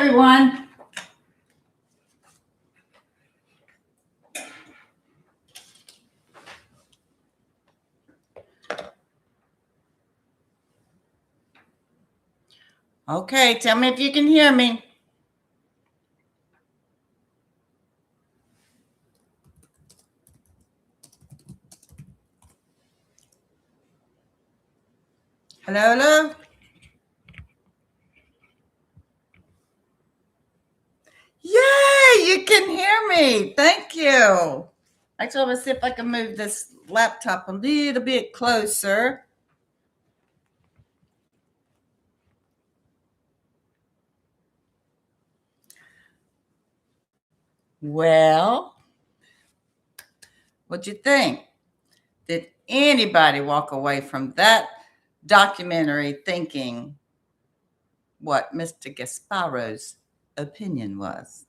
everyone. Okay, tell me if you can hear me. Hello, hello. Yay, you can hear me. Thank you. Actually, let's see if I can move this laptop a little bit closer. Well, what'd you think? Did anybody walk away from that documentary thinking what Mr. Gasparo's opinion was?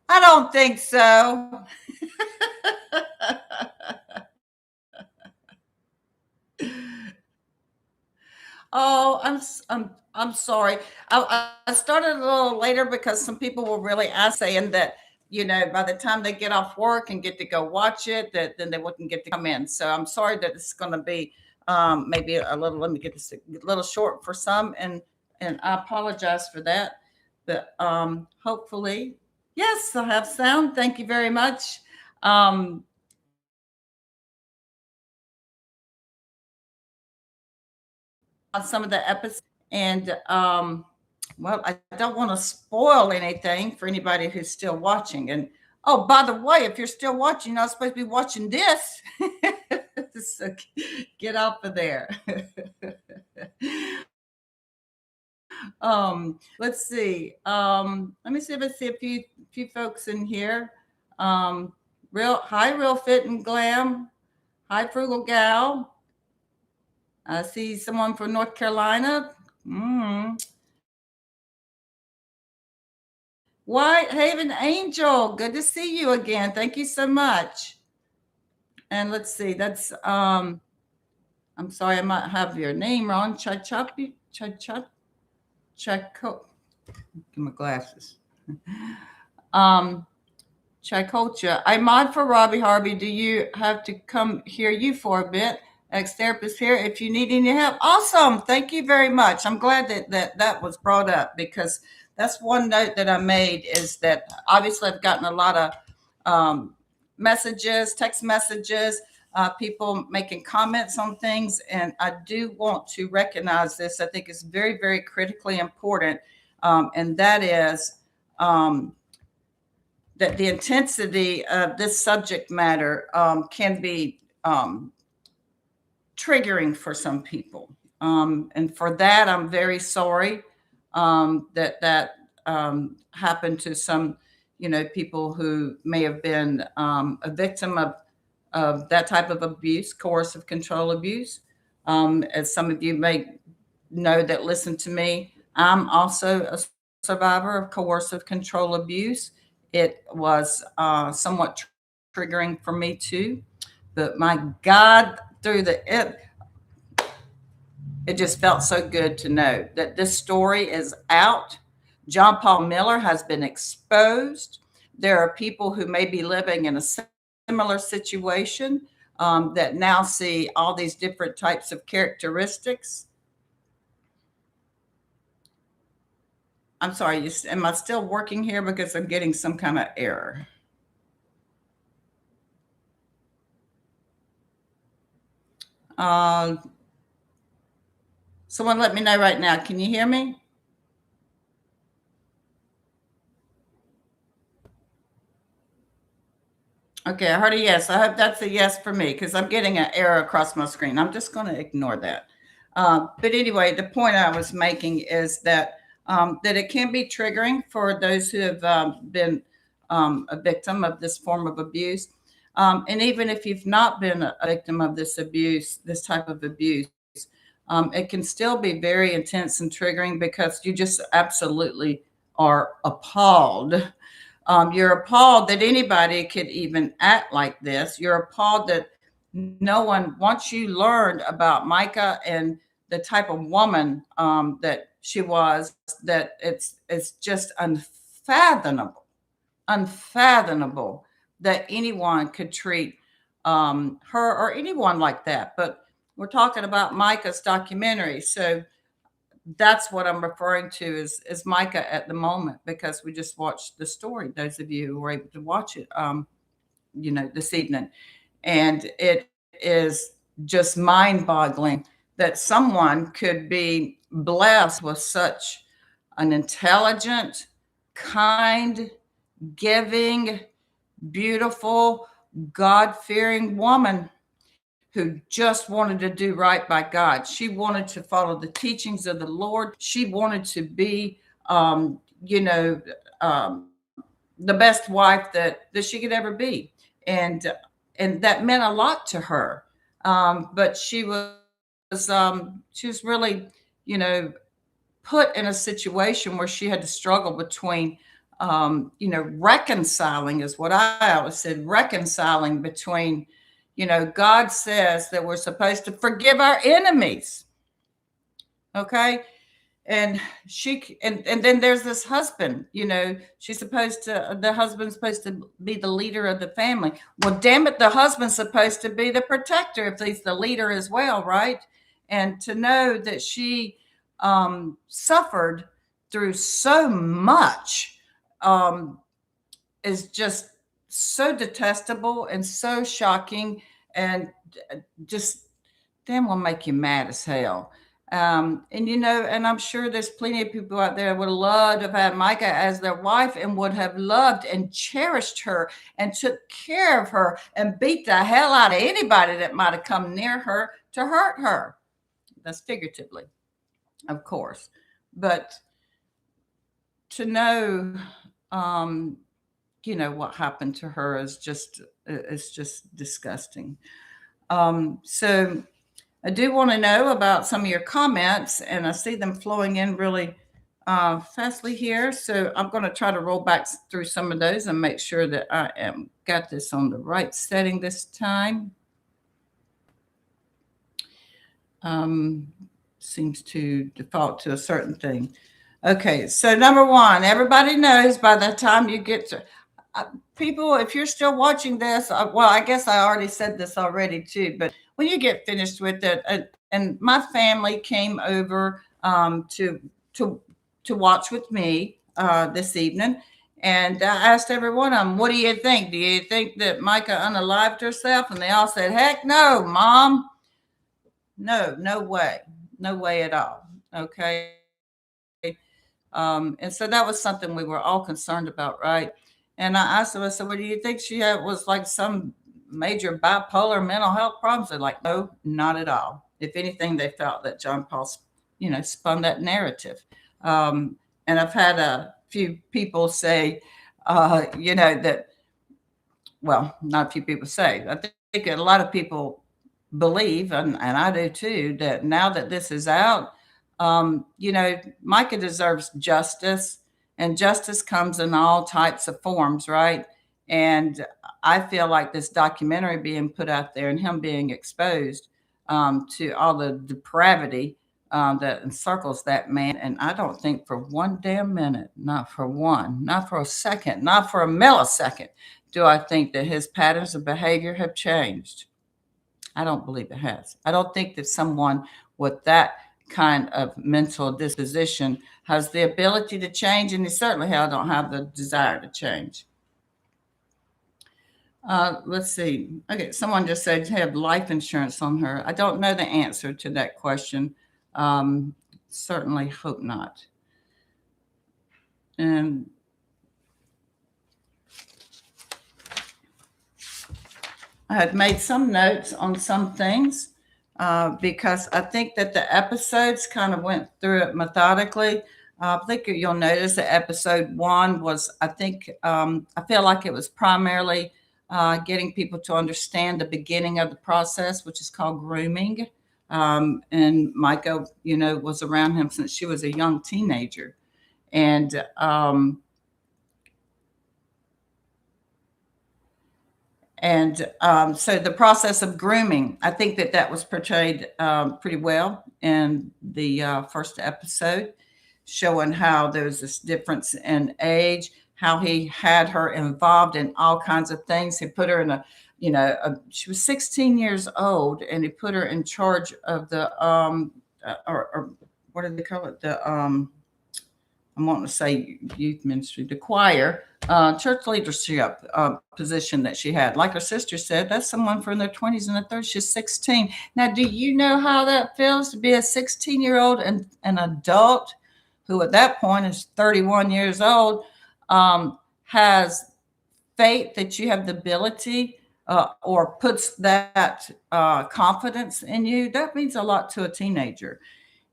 I don't think so. Oh, I'm sorry. I started a little later because some people were really saying that, by the time they get off work and get to go watch it, that then they wouldn't get to come in. So I'm sorry that it's going to be maybe a little. Let me get this a little short for some, and I apologize for that. But hopefully, yes, I have sound. Thank you very much. Um, on some of the episodes. And well, I don't want to spoil anything for anybody who's still watching. And oh, by the way, if you're still watching, you're not supposed to be watching this. So get off of there. Let's see. Let me see if I see a few folks in here. Real fit and glam. Hi, frugal gal. I see someone from North Carolina. White Haven Angel, good to see you again. Thank you so much. And let's see, that's I'm sorry, I might have your name wrong. Chachapi, Chaco. Get my glasses. Chicocha. I mod for Robbie Harvey. Do you have to come hear you for a bit? Ex-therapist here. If you need any help, awesome. Thank you very much. I'm glad that was brought up, because that's one note that I made, is that obviously I've gotten a lot of messages, text messages, people making comments on things, and I do want to recognize this. I think it's very, very critically important, and that is that the intensity of this subject matter can be triggering for some people. And for that, I'm very sorry that happened to some, people who may have been a victim of that type of abuse, coercive control abuse. As some of you may know that listen to me, I'm also a survivor of coercive control abuse. It was somewhat triggering for me too, but my God, through it just felt so good to know that this story is out. John Paul Miller has been exposed. There are people who may be living in a similar situation that now see all these different types of characteristics. I'm sorry, am I still working here? Because I'm getting some kind of error. Someone let me know right now. Can you hear me? Okay, I heard a yes. I hope that's a yes for me, because I'm getting an error across my screen. I'm just going to ignore that. But anyway, the point I was making is that it can be triggering for those who have been a victim of this form of abuse. And even if you've not been a victim of this abuse, this type of abuse, it can still be very intense and triggering, because you just absolutely are appalled. You're appalled that anybody could even act like this. You're appalled that no one, once you learned about Mica and the type of woman that she was, that it's just unfathomable that anyone could treat her or anyone like that. But we're talking about Mica's documentary, so that's what I'm referring to is Mica at the moment, because we just watched the story. Those of you who were able to watch it, this evening, and it is just mind-boggling that someone could be blessed with such an intelligent, kind, giving, beautiful, God-fearing woman who just wanted to do right by God. She wanted to follow the teachings of the Lord. She wanted to be, you know, the best wife that she could ever be, and and that meant a lot to her. But she was really, you know, put in a situation where she had to struggle between, reconciling is what I always said, reconciling between, God says that we're supposed to forgive our enemies. Okay. And and then there's this husband, the husband's supposed to be the leader of the family. Well, damn it, the husband's supposed to be the protector if he's the leader as well, right? And to know that she suffered through so much um, is just so detestable and so shocking, and just damn will make you mad as hell. And I'm sure there's plenty of people out there would have loved to have had Mica as their wife and would have loved and cherished her and took care of her and beat the hell out of anybody that might have come near her to hurt her. That's figuratively, of course. But to know, um, what happened to her is just disgusting. So I do want to know about some of your comments, and I see them flowing in really fastly here. So I'm going to try to roll back through some of those and make sure that I am got this on the right setting this time. Seems to default to a certain thing. Okay, so number one, everybody knows by the time you get to people, if you're still watching this, well, I guess I already said this already too, but when you get finished with it, and my family came over to to watch with me this evening, and I asked every one of them, "What do you think? Do you think that Mica unalived herself?" And they all said, "Heck no, Mom, no, no way, no way at all." Okay. And so that was something we were all concerned about, right? And I asked them, I said, "Well, do you think she was like some major bipolar mental health problems?" They're like, "No, not at all." If anything, they felt that John Paul, spun that narrative. And I've had a few people say, that, well, not a few people say, I think a lot of people believe, and I do too, that now that this is out, Micah deserves justice, and justice comes in all types of forms, right? And I feel like this documentary being put out there and him being exposed to all the depravity that encircles that man. And I don't think for one damn minute, not for one, not for a second, not for a millisecond, do I think that his patterns of behavior have changed. I don't believe it has. I don't think that someone with that kind of mental disposition has the ability to change, and he certainly don't have the desire to change. Let's see. Okay, someone just said have life insurance on her. I don't know the answer to that question. Certainly hope not. And I had made some notes on some things because I think that the episodes kind of went through it methodically. I think you'll notice that episode one was, I feel like it was primarily getting people to understand the beginning of the process, which is called grooming. And Mica, was around him since she was a young teenager. And so the process of grooming, I think that was portrayed pretty well in the first episode. showing how there's this difference in age, how he had her involved in all kinds of things. He put her in she was 16 years old, and he put her in charge of the or what do they call it? I'm wanting to say youth ministry, the choir, church leadership position that she had. Like her sister said, that's someone from their 20s and their 30s. She's 16. Now, do you know how that feels to be a 16-year-old and an adult who at that point is 31 years old, has faith that you have the ability or puts that confidence in you? That means a lot to a teenager.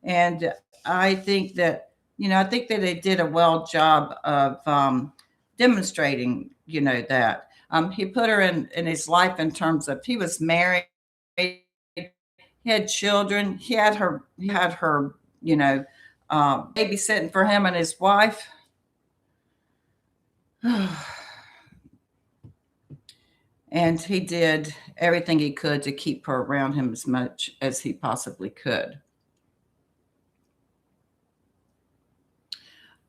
And I think that, I think that they did a well job of demonstrating, that he put her in his life in terms of he was married, he had children, he had her, babysitting for him and his wife. And he did everything he could to keep her around him as much as he possibly could.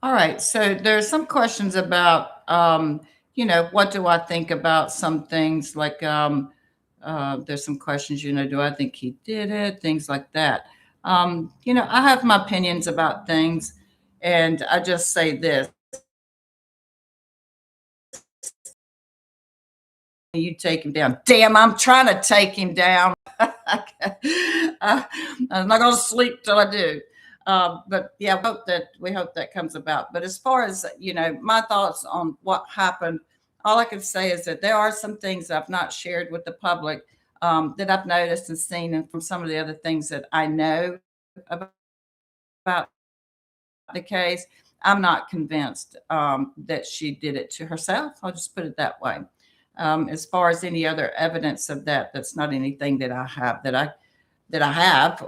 All right. So there's some questions about, what do I think about some things like, there's some questions, do I think he did it? Things like that. I have my opinions about things, and I just say this: you take him down. Damn, I'm trying to take him down. I'm not going to sleep till I do. But yeah, we hope that comes about. But as far as my thoughts on what happened, all I can say is that there are some things I've not shared with the public, that I've noticed and seen, and from some of the other things that I know about the case. I'm not convinced that she did it to herself. I'll just put it that way. As far as any other evidence of that, that's not anything that I have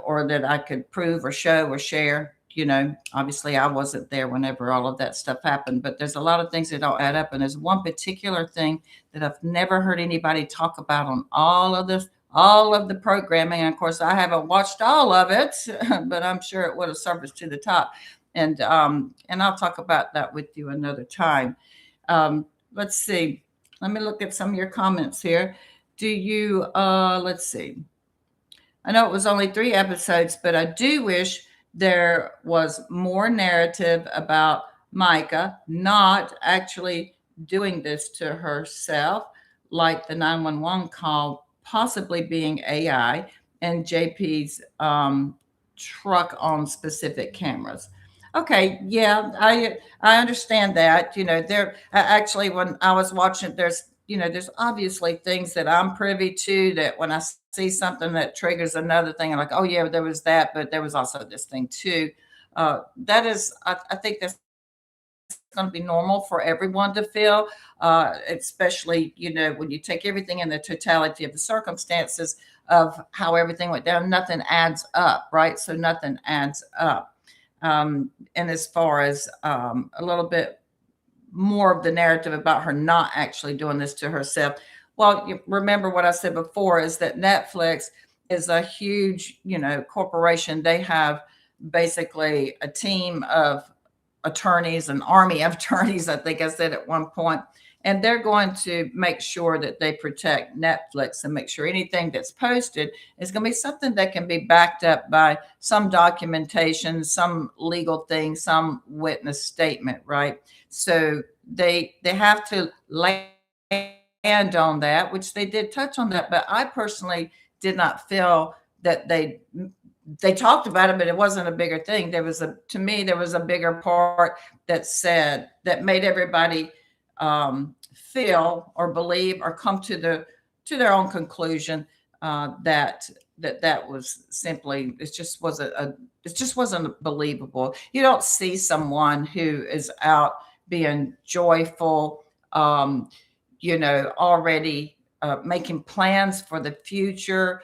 or that I could prove or show or share. Obviously I wasn't there whenever all of that stuff happened, but there's a lot of things that don't add up. And there's one particular thing that I've never heard anybody talk about on all of the programming. And of course, I haven't watched all of it, but I'm sure it would have surfaced to the top. And I'll talk about that with you another time. Let's see. Let me look at some of your comments here. Do you, let's see. I know it was only 3 episodes, but I do wish there was more narrative about Mica not actually doing this to herself, like the 911 call possibly being AI and JP's truck on specific cameras. Okay, yeah, I understand that. There actually, when I was watching, there's obviously things that I'm privy to, that when I see something that triggers another thing, I'm like, oh yeah, there was that, but there was also this thing too. That is, I think that's going to be normal for everyone to feel, especially, when you take everything in the totality of the circumstances of how everything went down, nothing adds up, right? So nothing adds up. And as far as a little bit more of the narrative about her not actually doing this to herself. Well, you remember what I said before is that Netflix is a huge, corporation. They have basically a team of attorneys, an army of attorneys, I think I said at one point, and they're going to make sure that they protect Netflix and make sure anything that's posted is going to be something that can be backed up by some documentation, some legal thing, some witness statement, right? So they have to land on that, which they did touch on that, but I personally did not feel that they talked about it, but it wasn't a bigger thing. To me, there was a bigger part that made everybody feel or believe or come to their own conclusion, that was simply, it just wasn't believable. You don't see someone who is out being joyful, already making plans for the future,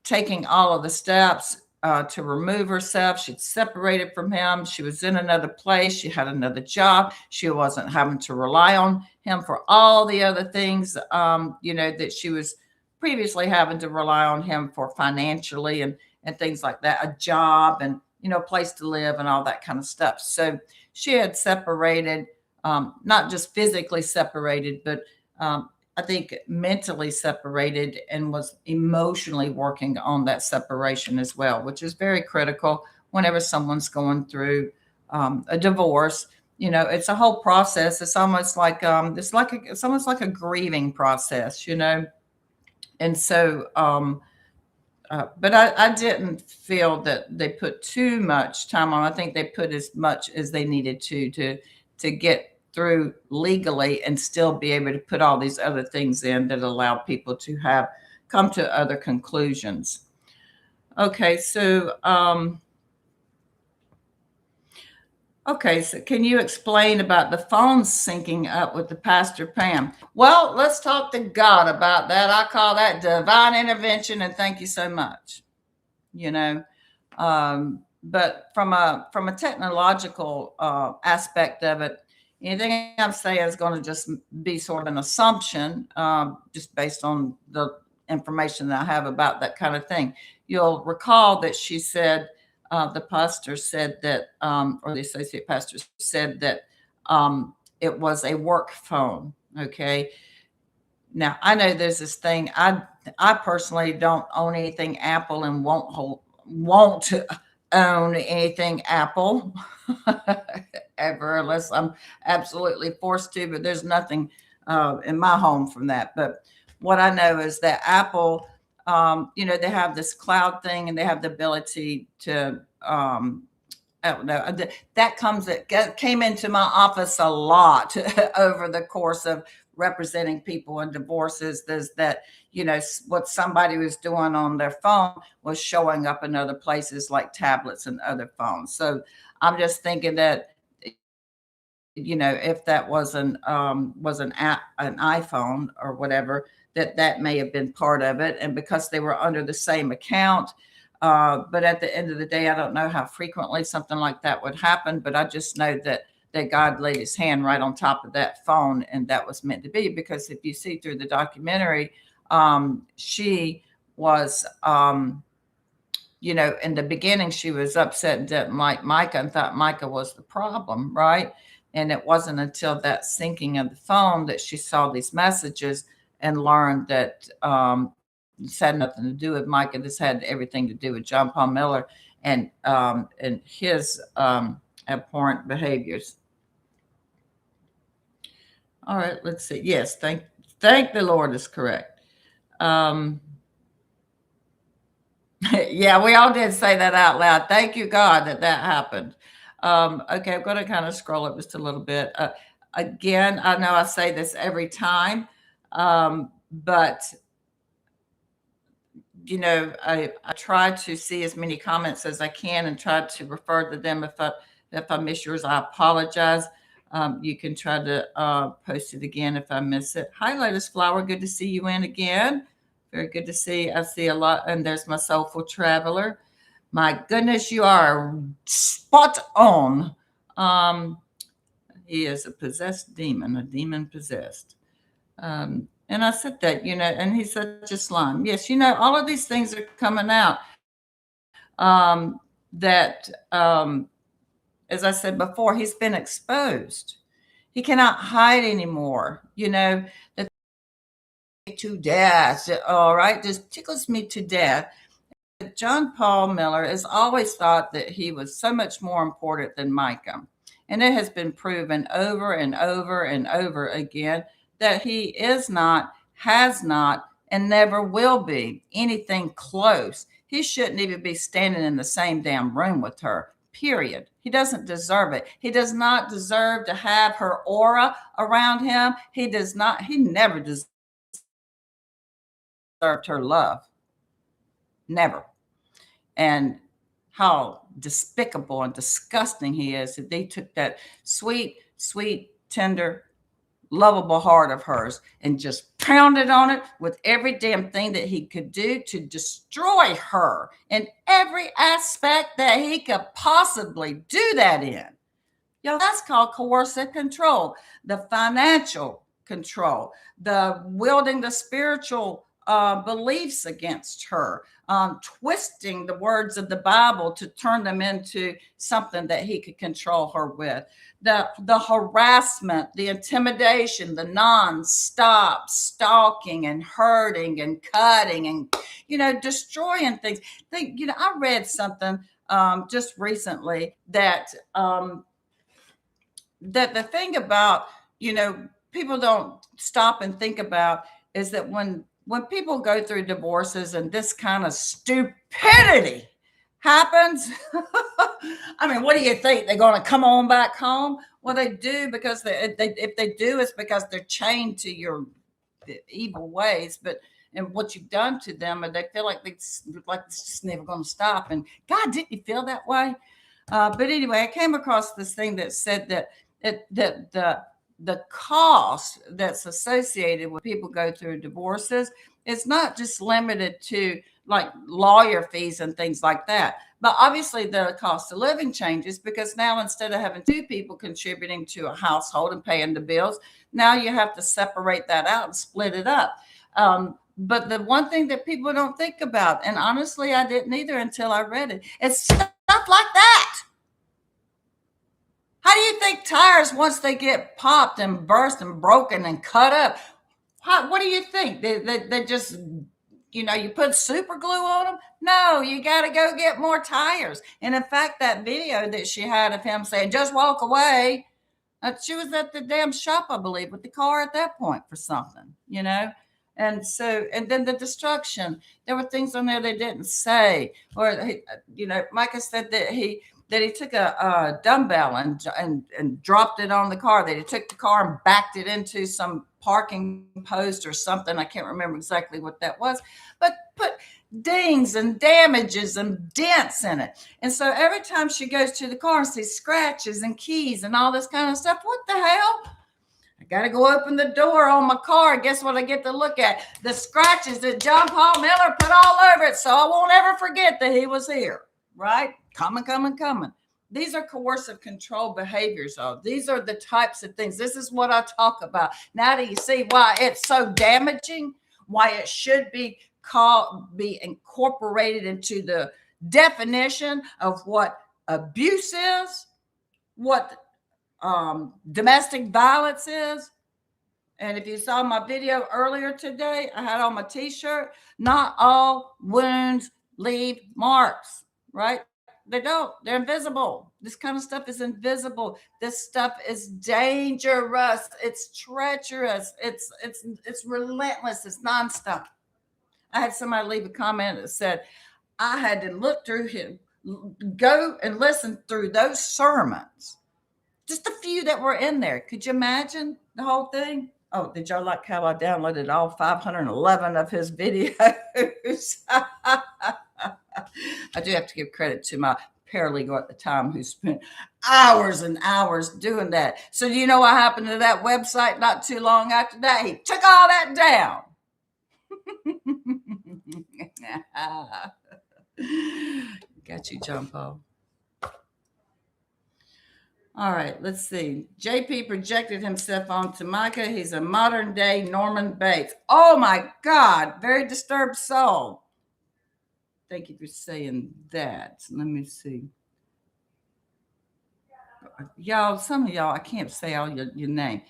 taking all of the steps to remove herself. She'd separated from him. She was in another place. She had another job. She wasn't having to rely on him for all the other things, that she was previously having to rely on him for financially and things like that, a job and place to live and all that kind of stuff. So she had separated, not just physically separated, but I think mentally separated, and was emotionally working on that separation as well, which is very critical whenever someone's going through a divorce. It's a whole process. It's almost like it's almost like a grieving process, and so but I didn't feel that they put too much time on. I think they put as much as they needed to get through legally and still be able to put all these other things in that allow people to have come to other conclusions. Okay, so can you explain about the phone syncing up with the Pastor Pam? Well, let's talk to God about that. I call that divine intervention, and thank you so much. You know, but from a technological aspect of it, anything I'm saying is going to just be sort of an assumption, just based on the information that I have about that kind of thing. You'll recall that she said, the pastor said that, or the associate pastor said that it was a work phone. Okay. Now I know there's this thing. I personally don't own anything Apple, and won't own anything Apple ever, unless I'm absolutely forced to. But there's nothing in my home from that. But what I know is that Apple, they have this cloud thing, and they have the ability to, I don't know. That came into my office a lot over the course of representing people in divorces. There's that, what somebody was doing on their phone was showing up in other places like tablets and other phones. So I'm just thinking that, if that was an app, an iPhone or whatever, that may have been part of it. And because they were under the same account, but at the end of the day, I don't know how frequently something like that would happen, but I just know that God laid his hand right on top of that phone, and that was meant to be. Because if you see through the documentary, she was, in the beginning, she was upset and didn't like Mica and thought Mica was the problem, right? And it wasn't until that syncing of the phone that she saw these messages and learned that this had nothing to do with Mica. This had everything to do with John Paul Miller and his abhorrent behaviors. All right, let's see. Yes, thank the Lord is correct. Yeah, we all did say that out loud. Thank you, God, that happened. Okay, I'm going to kind of scroll up just a little bit. Again, I know I say this every time, but I try to see as many comments as I can and try to refer to them. If I miss yours, I apologize. You can try to post it again if I miss it. Hi, Lotus Flower. Good to see you in again. Very good to see. I see a lot. And there's my soulful traveler. My goodness, you are spot on. He is a possessed demon, a demon possessed. And I said that, and he's such a slime. Yes, all of these things are coming out. That, as I said before, he's been exposed. He cannot hide anymore. That to death. All right, just tickles me to death. John Paul Miller has always thought that he was so much more important than Mica. And it has been proven over and over and over again that he is not, has not, and never will be anything close. He shouldn't even be standing in the same damn room with her, period. He doesn't deserve it. He does not deserve to have her aura around him. He never deserved her love. Never. And how despicable and disgusting he is that they took that sweet, sweet, tender, lovable heart of hers and just pounded on it with every damn thing that he could do to destroy her in every aspect that he could possibly do that in. That's called coercive control. The financial control, the wielding the spiritual beliefs against her, twisting the words of the Bible to turn them into something that he could control her with. The harassment, the intimidation, the non-stop stalking and hurting and cutting and destroying things. I read something just recently that the thing about people don't stop and think about is that when people go through divorces and this kind of stupidity happens. I mean, what do you think, they're going to come on back home? Well, they do, because if they do, it's because they're chained to your evil ways, but and what you've done to them, and they feel like it's just never going to stop. And God, didn't you feel that way? But anyway, I came across this thing that said that the cost that's associated with people go through divorces is not just limited to like lawyer fees and things like that. But obviously the cost of living changes, because now instead of having two people contributing to a household and paying the bills, now you have to separate that out and split it up. But the one thing that people don't think about, and honestly, I didn't either until I read it, is stuff like that. How do you think tires, once they get popped and burst and broken and cut up, what do you think? They just, you put super glue on them? No, you got to go get more tires. And in fact, that video that she had of him saying, just walk away, she was at the damn shop, I believe, with the car at that point for something. And so, and then the destruction, there were things on there they didn't say. Or, Micah said that he took a dumbbell and dropped it on the car. That he took the car and backed it into some parking post or something. I can't remember exactly what that was, but put dings and damages and dents in it. And so every time she goes to the car and sees scratches and keys and all this kind of stuff, what the hell? I got to go open the door on my car. Guess what I get to look at? The scratches that John Paul Miller put all over it, so I won't ever forget that he was here. Right? Coming. These are coercive control behaviors. These are the types of things. This is what I talk about. Now do you see why it's so damaging? Why it should be incorporated into the definition of what abuse is, what domestic violence is. And if you saw my video earlier today, I had on my t-shirt, not all wounds leave marks, right? They don't. They're invisible. This kind of stuff is invisible. This stuff is dangerous. It's treacherous. It's relentless. It's nonstop. I had somebody leave a comment that said, I had to go and listen through those sermons. Just a few that were in there. Could you imagine the whole thing? Oh, did y'all like how I downloaded all 511 of his videos? I do have to give credit to my paralegal at the time who spent hours and hours doing that. So do you know what happened to that website not too long after that? He took all that down. Got you, John Paul. All right, let's see. JP projected himself onto Mica. He's a modern day Norman Bates. Oh my God, very disturbed soul. Thank you for saying that. Let me see. Y'all, some of y'all, I can't say all your name.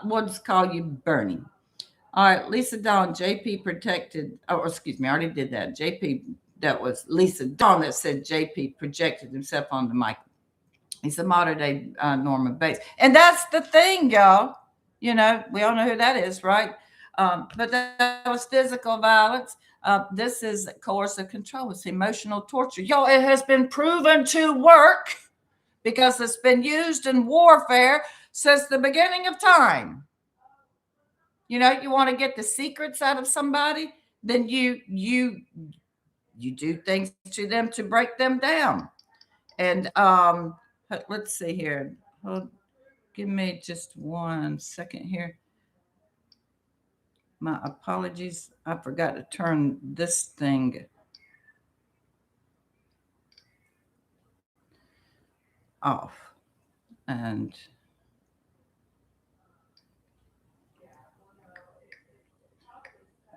We'll just call you Bernie. All right, Lisa Dawn, JP protected. Oh, excuse me, I already did that. JP, that was Lisa Dawn that said JP projected himself onto Mica. He's a modern day Norman Bates. And that's the thing, y'all. We all know who that is, right? But that was physical violence. This is coercive control. It's emotional torture. Y'all, it has been proven to work because it's been used in warfare since the beginning of time. You want to get the secrets out of somebody, then you do things to them to break them down. And let's see here. Give me just 1 second here. My apologies. I forgot to turn this thing off. And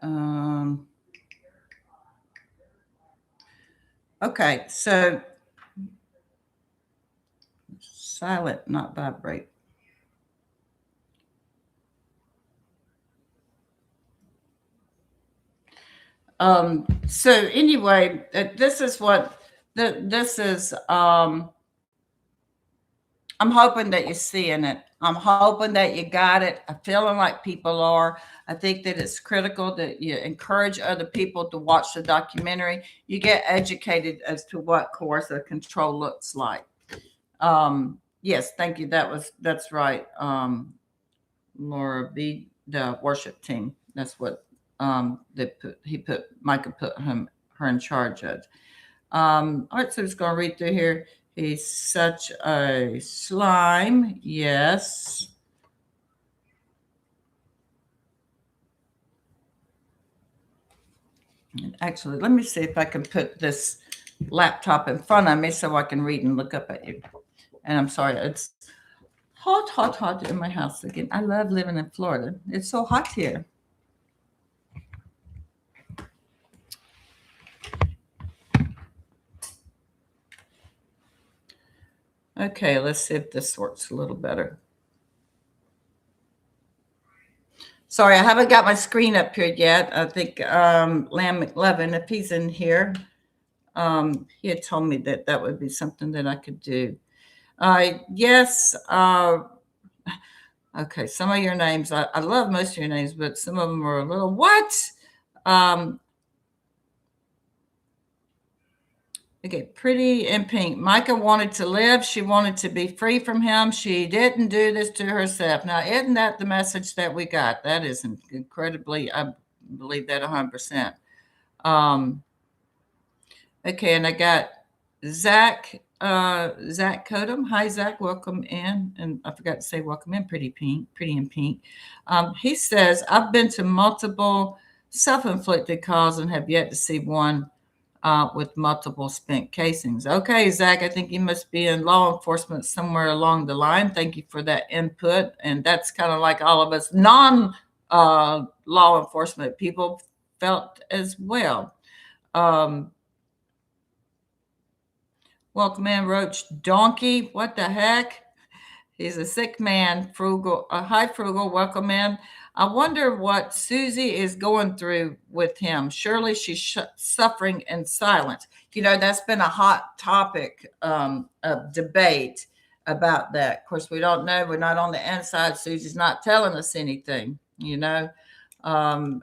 Um, okay, so silent, not vibrate. So anyway, this is what this is. I'm hoping that you're seeing it. I'm hoping that you got it. I'm feeling like people are. I think that it's critical that you encourage other people to watch the documentary. You get educated as to what coercive control looks like. Yes, thank you. That's right. Laura B, the worship team. That's what he put Micah put her in charge of. All right, so just gonna read through here. He's such a slime. Yes. Actually, let me see if I can put this laptop in front of me so I can read and look up at you. And I'm sorry, it's hot, hot, hot in my house again. I love living in Florida. It's so hot here. Okay, let's see if this works a little better. Sorry, I haven't got my screen up here yet. I think Lamb McLevin, if he's in here, he had told me that that would be something that I could do. Yes. Okay, some of your names, I love most of your names, but some of them are a little what? Um, okay, pretty in pink. Micah wanted to live. She wanted to be free from him. She didn't do this to herself. Now, isn't that the message that we got? That is incredibly, I believe that 100%. Um, okay, and I got Zach Codum. Hi, Zach. Welcome in. And I forgot to say welcome in. Pretty in pink. He says, I've been to multiple self-inflicted calls and have yet to see one with multiple spent casings. Okay, Zach, I think you must be in law enforcement somewhere along the line. Thank you for that input. And that's kind of like all of us non law enforcement people felt as well. Um, Welcome in, Roach Donkey. What the heck? He's a sick man, frugal. Hi, frugal. Welcome in. I wonder what Susie is going through with him. Surely she's suffering in silence. You know, that's been a hot topic of debate about that. Of course, we don't know. We're not on the inside. Susie's not telling us anything, you know. Um,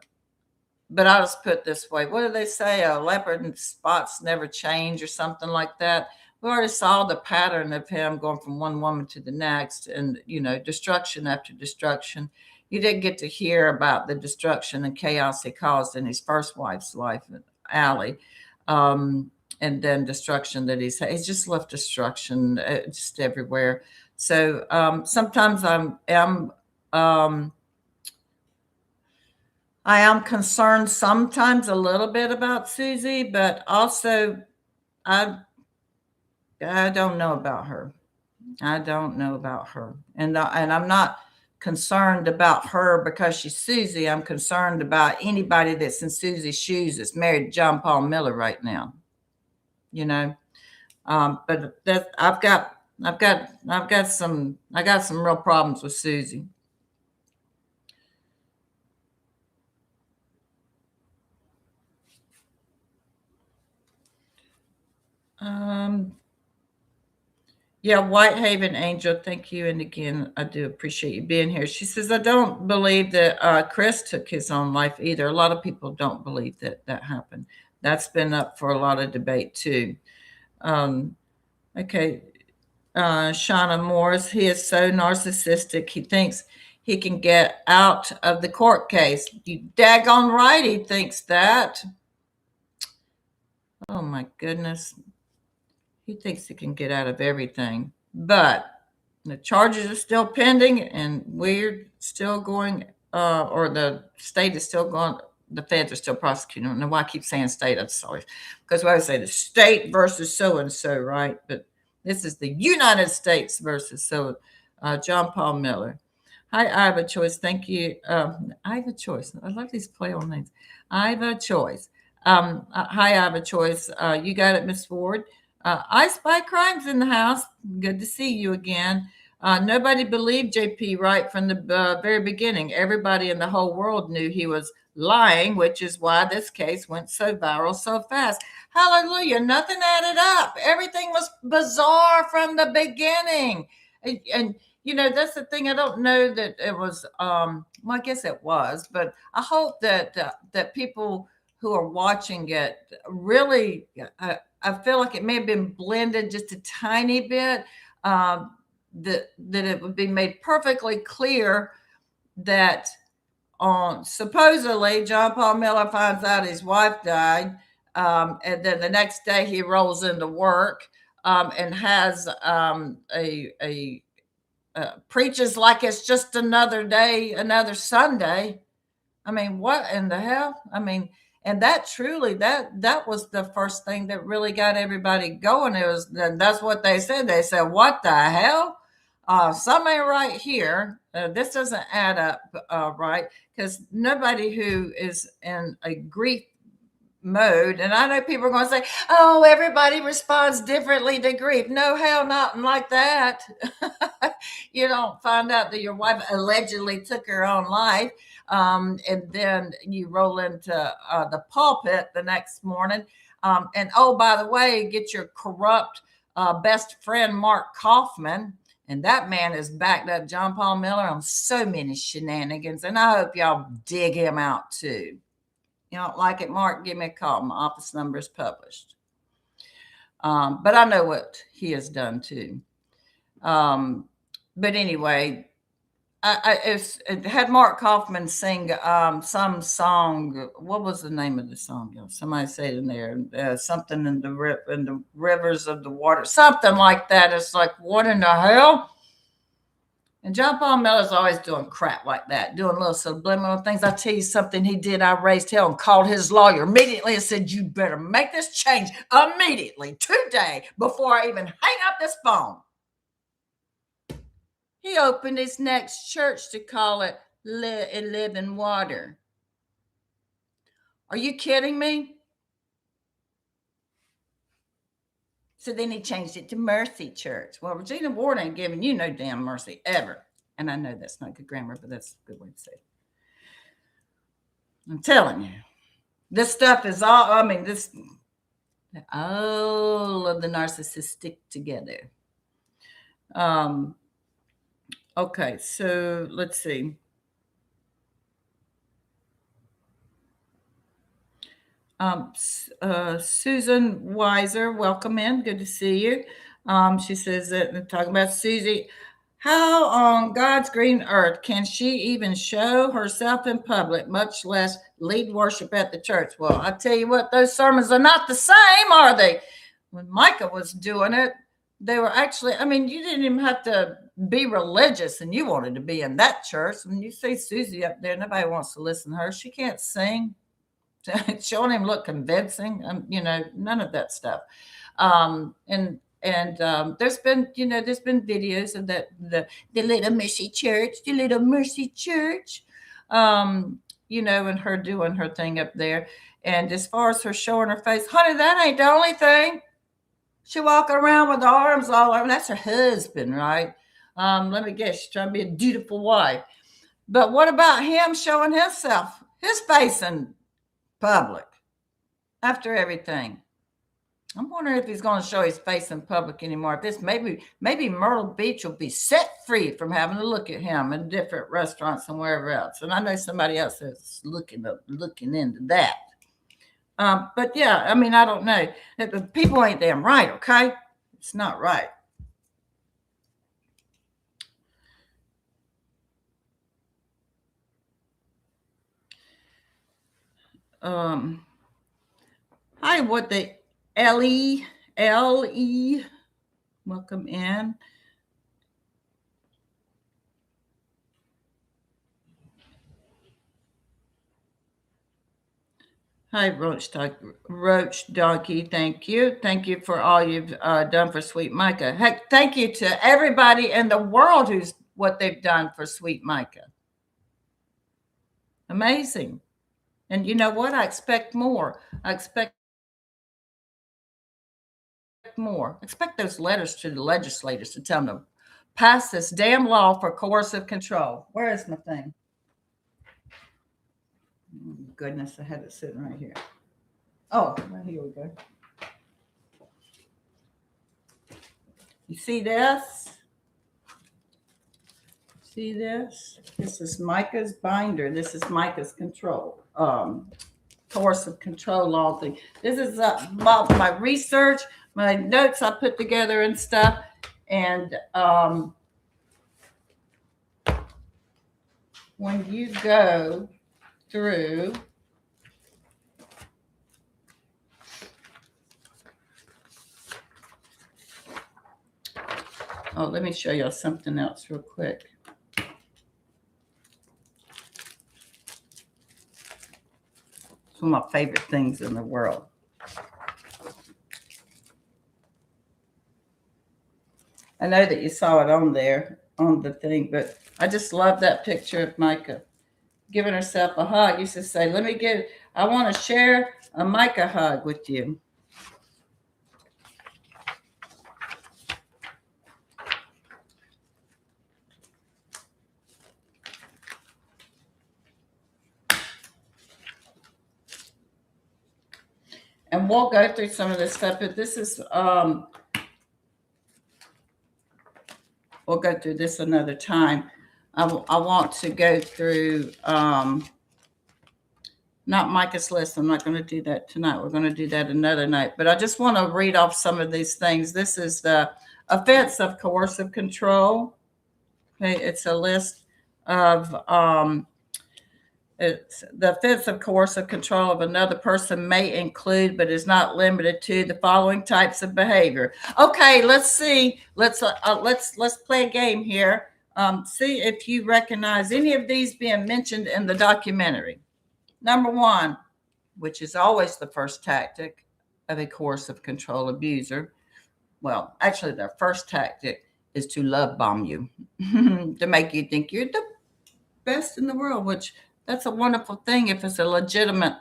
but I'll just put it this way. What do they say? A leopard and spots never change or something like that. We already saw the pattern of him going from one woman to the next and, you know, destruction after destruction. You didn't get to hear about the destruction and chaos he caused in his first wife's life, Allie. And then destruction that he's just left destruction just everywhere. So sometimes um, I am concerned sometimes a little bit about Susie, but also I I don't know about her. I don't know about her, and I'm not concerned about her because she's Susie. I'm concerned about anybody that's in Susie's shoes that's married to John Paul Miller right now. You know, but that I got some real problems with Susie. Um, Yeah, Whitehaven Angel, thank you. And again, I do appreciate you being here. She says, I don't believe that Chris took his own life either. A lot of people don't believe that that happened. That's been up for a lot of debate too. Um, okay, Shauna Morris, he is so narcissistic. He thinks he can get out of the court case. You daggone right, he thinks that. Oh my goodness. He thinks he can get out of everything. But the charges are still pending, and we're still going, or the state is still going. The feds are still prosecuting. I don't know why I keep saying state. I'm sorry, because we always say the state versus so and so, right? But this is the United States versus so John Paul Miller. Hi, I have a choice. Thank you. I have a choice. I love these play on names. I have a choice. Hi, I have a choice. You got it, Miss Ford. I spy crimes in the house. Good to see you again. Nobody believed JP right from the very beginning. Everybody in the whole world knew he was lying, which is why this case went so viral so fast. Hallelujah. Nothing added up. Everything was bizarre from the beginning. And that's the thing. I don't know that it was well, I guess it was, but I hope that people who are watching it really I feel like it may have been blended just a tiny bit, that it would be made perfectly clear that on supposedly John Paul Miller finds out his wife died, and then the next day he rolls into work, and has preaches like it's just another day, another Sunday. I mean, what in the hell? I mean, and that truly that was the first thing that really got everybody going. It was that's what they said. They said, "What the hell? Something ain't right here. This doesn't add up right." Because nobody who is in a grief mode. And I know people are going to say, "Oh, everybody responds differently to grief." No, hell, not like that. You don't find out that your wife allegedly took her own life, and then you roll into the pulpit the next morning. And oh, by the way, get your corrupt best friend Mark Kaufman. And that man has backed up John Paul Miller on so many shenanigans. And I hope y'all dig him out too. You don't like it, Mark? Give me a call. My office number is published. But I know what he has done too. Um, but anyway, it had Mark Kaufman sing some song. What was the name of the song? Somebody say it in there. Something in the rivers of the water. Something like that. It's like, what in the hell? And John Paul Miller's always doing crap like that, doing little subliminal things. I'll tell you something he did. I raised hell and called his lawyer immediately and said, "You better make this change immediately, today, before I even hang up this phone." He opened his next church to call it Living Water. Are you kidding me? So then he changed it to Mercy Church. Well, Regina Ward ain't giving you no damn mercy ever. And I know that's not good grammar, but that's a good way to say it. I'm telling you, this stuff is all, I mean, this, all of the narcissists stick together. Um, okay, so let's see. Susan Weiser, welcome in. Good to see you. She says that talking about Susie. How on God's green earth can she even show herself in public, much less lead worship at the church? Well, I tell you what, those sermons are not the same, are they? When Mica was doing it, they were actually, I mean, you didn't even have to be religious and you wanted to be in that church. When you see Susie up there, nobody wants to listen to her. She can't sing. She don't even look convincing. None of that stuff. And there's been videos of the little Mercy Church, and her doing her thing up there. And as far as her showing her face, honey, that ain't the only thing. She walking around with the arms all over. That's her husband, right? Let me guess, she's trying to be a dutiful wife. But what about him showing his face in public after everything? I'm wondering if he's going to show his face in public anymore. If this maybe Myrtle Beach will be set free from having to look at him in different restaurants and wherever else. And I know somebody else is looking into that. But yeah, I mean, I don't know. People ain't damn right, okay? It's not right. Hi, what the L-E, welcome in. Hi, Roach Donkey. Thank you. Thank you for all you've done for Sweet Micah. Heck, thank you to everybody in the world who's what they've done for sweet Mica. Amazing. And you know what? I expect more. I expect more. I expect those letters to the legislators to tell them to pass this damn law for coercive control. Where is my thing? Oh, goodness, I had it sitting right here. Oh, well, here we go. You see this? See this? This is Mica's binder. This is Mica's control. Coercive control law thing. This is about my research, my notes I put together and stuff. And when you go through let me show you something else real quick. It's one of my favorite things in the world. I know that you saw it on there, on the thing, but I just love that picture of Mica giving herself a hug. You should say, I want to share a Mica hug with you. And we'll go through some of this stuff, but this is, we'll go through this another time. I want to go through, not Mica's list. I'm not going to do that tonight. We're going to do that another night. But I just want to read off some of these things. This is the offense of coercive control. Okay, it's a list of, it's the offense of coercive control of another person may include, but is not limited to, the following types of behavior. Okay, let's see. Let's play a game here. See if you recognize any of these being mentioned in the documentary. Number one, which is always the first tactic of a coercive control abuser. Well, actually, their first tactic is to love bomb you, to make you think you're the best in the world, which that's a wonderful thing if it's a legitimate,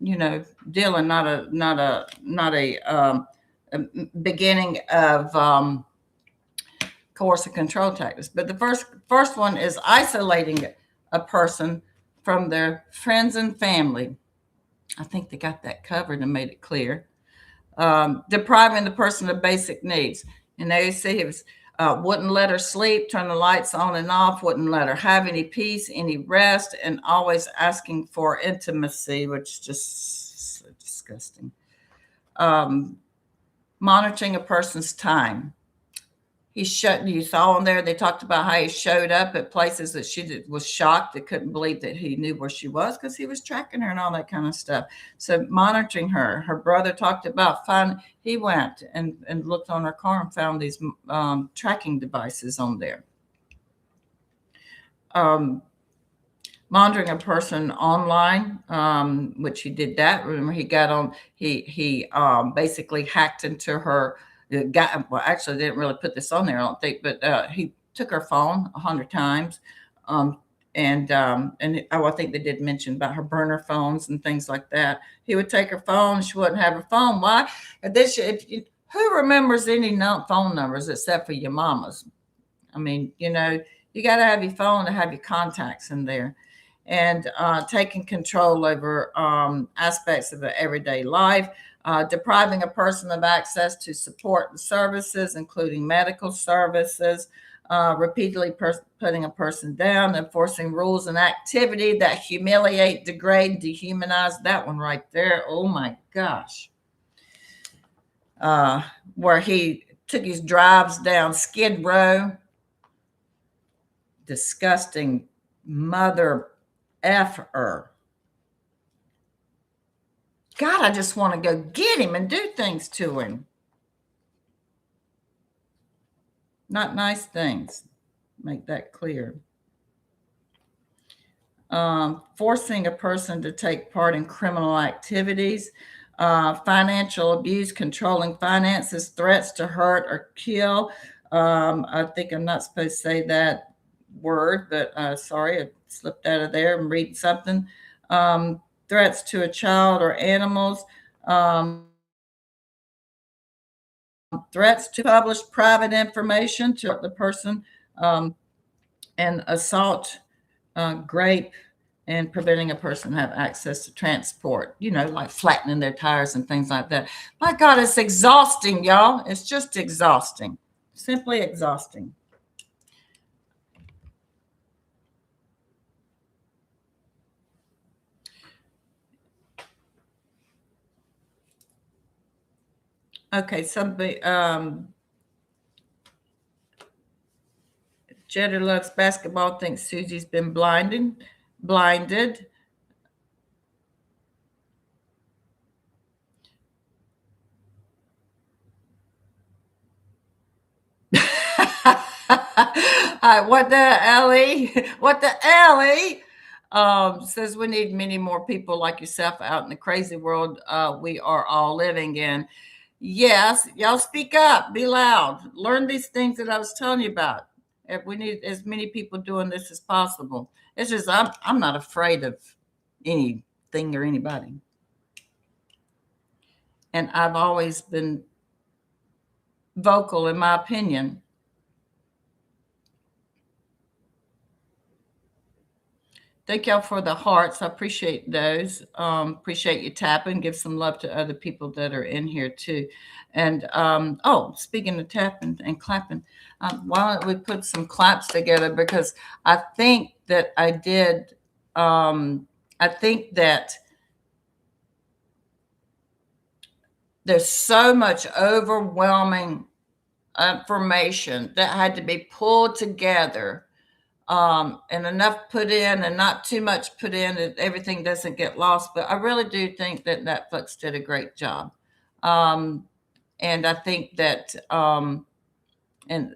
deal and not a beginning of coercive control tactics. But the first one is isolating a person from their friends and family. I think they got that covered and made it clear. Depriving the person of basic needs. And they say it was wouldn't let her sleep, turn the lights on and off, wouldn't let her have any peace, any rest, and always asking for intimacy, which is just so disgusting. Monitoring a person's time. You saw on there, they talked about how he showed up at places that she was shocked, that couldn't believe that he knew where she was because he was tracking her and all that kind of stuff. So monitoring her. Her brother talked about he went and looked on her car and found these tracking devices on there. Monitoring a person online, which he did that. Remember, he got on, he basically hacked into her. Actually, they didn't really put this on there, I don't think, but he took her phone 100 times. I think they did mention about her burner phones and things like that. He would take her phone, she wouldn't have her phone. Why? Who remembers any phone numbers except for your mama's? I mean, you got to have your phone to have your contacts in there. And taking control over aspects of their everyday life. Depriving a person of access to support and services, including medical services, repeatedly putting a person down, enforcing rules and activity that humiliate, degrade, dehumanize. That one right there. Oh my gosh. Where he took his drives down Skid Row. Disgusting mother effer. God, I just want to go get him and do things to him. Not nice things. Make that clear. Forcing a person to take part in criminal activities. Financial abuse, controlling finances, threats to hurt or kill. I think I'm not supposed to say that. word, but sorry, it slipped out of there. I'm reading something. Um, Threats to a child or animals. Threats to publish private information to the person, um, and assault, grape, and preventing a person have access to transport, like flattening their tires and things like that. My God, it's exhausting, y'all. It's just exhausting. Simply exhausting. Okay, somebody, Jeddah loves basketball, thinks Susie's been blinded. What the Ellie? What the Ellie? Says we need many more people like yourself out in the crazy world we are all living in. Yes, y'all speak up, be loud, learn these things that I was telling you about. If we need as many people doing this as possible. It's just I'm not afraid of anything or anybody, and I've always been vocal in my opinion. Thank y'all for the hearts. I appreciate those. Appreciate you tapping. Give some love to other people that are in here too. And oh, speaking of tapping and clapping, why don't we put some claps together? Because I think that I did. I think that there's so much overwhelming information that had to be pulled together, and enough put in and not too much put in that everything doesn't get lost. But I really do think that Netflix did a great job. Um, and I think that, and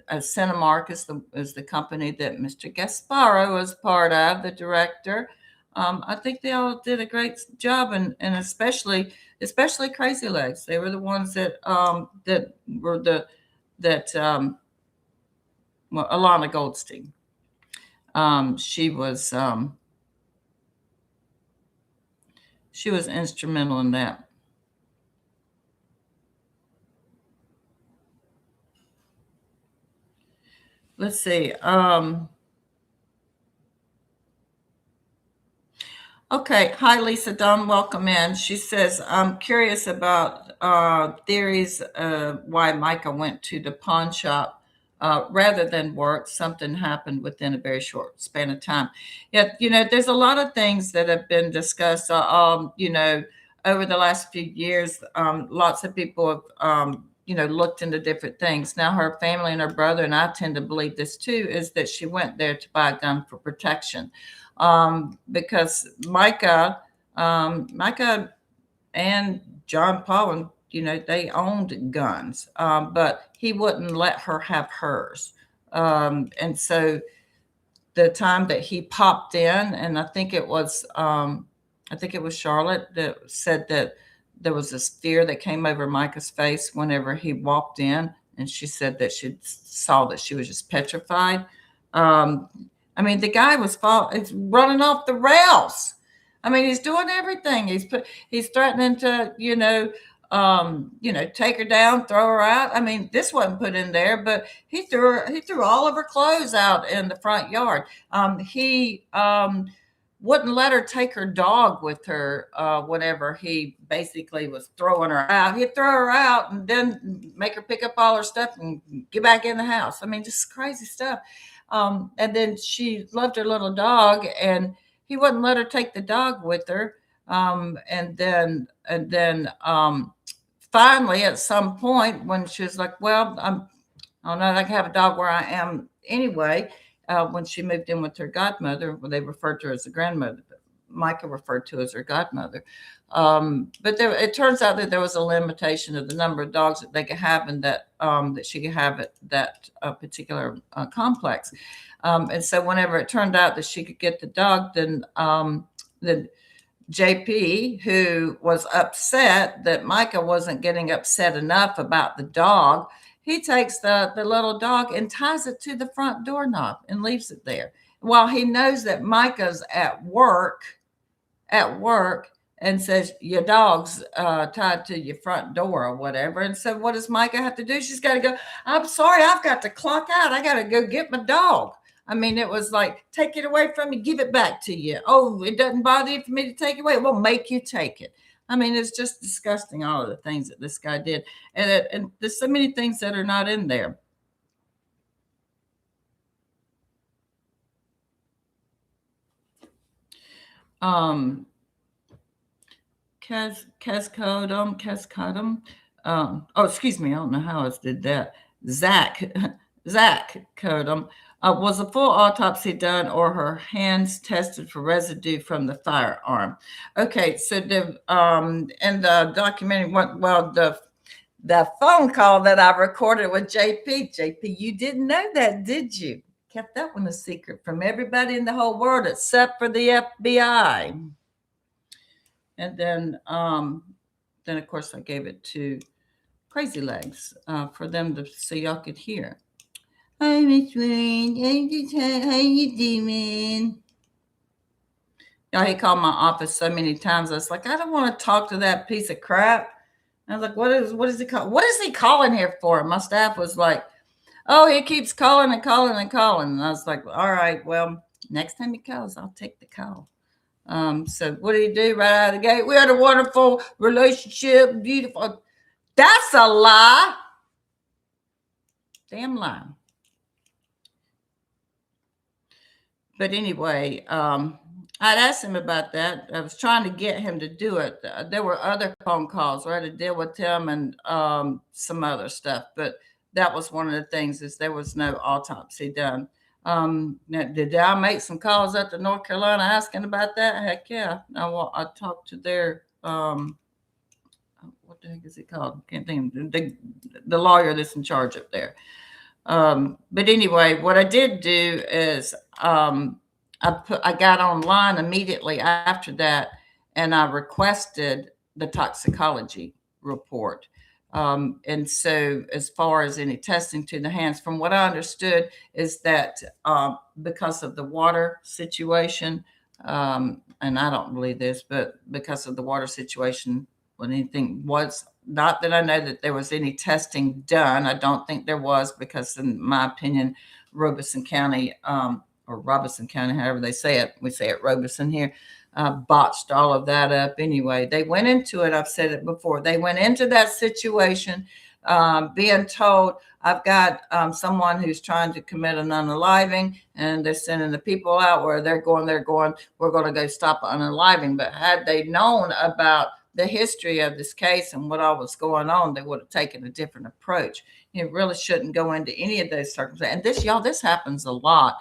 Cinemark is the company that Mr. Gasparo was part of, the director. I think they all did a great job, and especially Crazy Legs. They were the ones that were the that well, Alana Goldstein. She was instrumental in that. Let's see. Okay. Hi, Lisa Dunn. Welcome in. She says, I'm curious about theories why Micah went to the pawn shop rather than work. Something happened within a very short span of time. Yeah, there's a lot of things that have been discussed, over the last few years. Lots of people have, looked into different things. Now, her family and her brother, and I tend to believe this too, is that she went there to buy a gun for protection, because Micah and John Paul, and they owned guns, but he wouldn't let her have hers. And so the time that he popped in, and I think it was Charlotte that said that there was this fear that came over Micah's face whenever he walked in, and she said that she saw that she was just petrified. Um, I mean, the guy it's running off the rails. I mean, he's doing everything. He's threatening to, take her down, throw her out. I mean, this wasn't put in there, but he threw all of her clothes out in the front yard. He wouldn't let her take her dog with her whenever he basically was throwing her out. He'd throw her out and then make her pick up all her stuff and get back in the house. I mean, just crazy stuff. And then she loved her little dog, and he wouldn't let her take the dog with her. And then finally, at some point, when she was like, "Well, I don't know, I can have a dog where I am anyway." When she moved in with her godmother, well, they referred to her as the grandmother, but Micah referred to as her godmother. But it turns out that there was a limitation of the number of dogs that they could have, and that she could have at that particular complex. And so, whenever it turned out that she could get the dog, then JP, who was upset that Micah wasn't getting upset enough about the dog, he takes the little dog and ties it to the front doorknob and leaves it there while he knows that Mica's at work and says your dog's tied to your front door or whatever. And so what does Mica have to do? She's got to go, I'm sorry, I've got to clock out. I got to go get my dog. I mean, it was like, take it away from me, give it back to you. Oh, it doesn't bother you for me to take it away. We'll make you take it. I mean, it's just disgusting, all of the things that this guy did. And there's so many things that are not in there. Um, Cascadum. Oh, excuse me. I don't know how I did that. Zach, Zach Codum. Was a full autopsy done or her hands tested for residue from the firearm? Okay, so in the documentary, well, the phone call that I recorded with JP. JP, you didn't know that, did you? Kept that one a secret from everybody in the whole world except for the FBI. And then of course I gave it to Crazy Legs for them to so y'all could hear. Hi, Miss Wayne. How you doing? You know, he called my office so many times. I was like, I don't want to talk to that piece of crap. I was like, what is he call? What is he calling here for? And my staff was like, oh, he keeps calling and calling and calling. And I was like, all right, well, next time he calls, I'll take the call. So what did he do right out of the gate? We had a wonderful relationship, beautiful. That's a lie. Damn lie. But anyway, I'd asked him about that. I was trying to get him to do it. There were other phone calls where I had to deal with him and some other stuff, but that was one of the things is there was no autopsy done. Now, did I make some calls up to North Carolina asking about that? Heck yeah. I talked to their what the heck is it called? Can't think of the lawyer that's in charge up there. But anyway, what I did do is I got online immediately after that, and I requested the toxicology report. And so, as far as any testing to the hands, from what I understood, is that because of the water situation, and I don't believe this, but because of the water situation, when anything was not that I know that there was any testing done. I don't think there was because, in my opinion, Robeson County or Robeson County, however they say it, we say it Robeson here, botched all of that up. Anyway, they went into it. I've said it before. They went into that situation being told, I've got someone who's trying to commit an unaliving, and they're sending the people out where they're going, we're going to go stop unaliving. But had they known about the history of this case and what all was going on, they would have taken a different approach. You really shouldn't go into any of those circumstances. And this happens a lot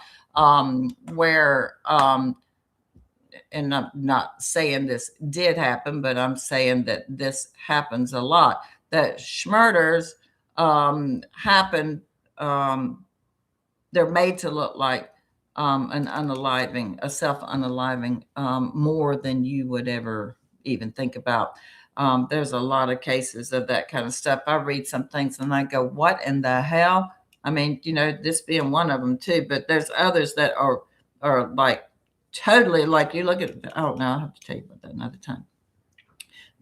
where, and I'm not saying this did happen, but I'm saying that this happens a lot, that schmurders happen. They're made to look like an unaliving, a self-unaliving more than you would ever even think about. There's a lot of cases of that kind of stuff. I read some things and I go, what in the hell? I mean, this being one of them too, but there's others that are like totally like you look at, oh no, I'll have to tell you about that another time.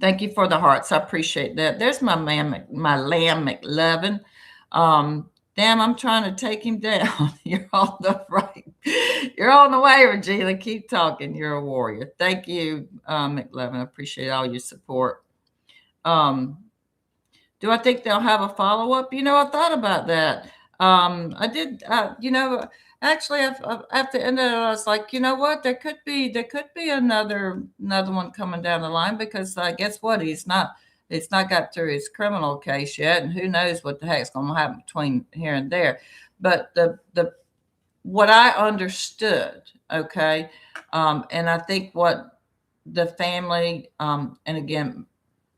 Thank you for the hearts. I appreciate that. There's my man, my lamb McLovin. Damn, I'm trying to take him down. You're on the right. You're on the way, Regina. Keep talking. You're a warrior. Thank you, McLevin. I appreciate all your support. Do I think they'll have a follow-up? I thought about that. I did, actually at the end of it, I was like, you know what? There could be another one coming down the line because guess what? It's not got through his criminal case yet, and who knows what the heck's going to happen between here and there. But what I understood, okay, and I think what the family, and again,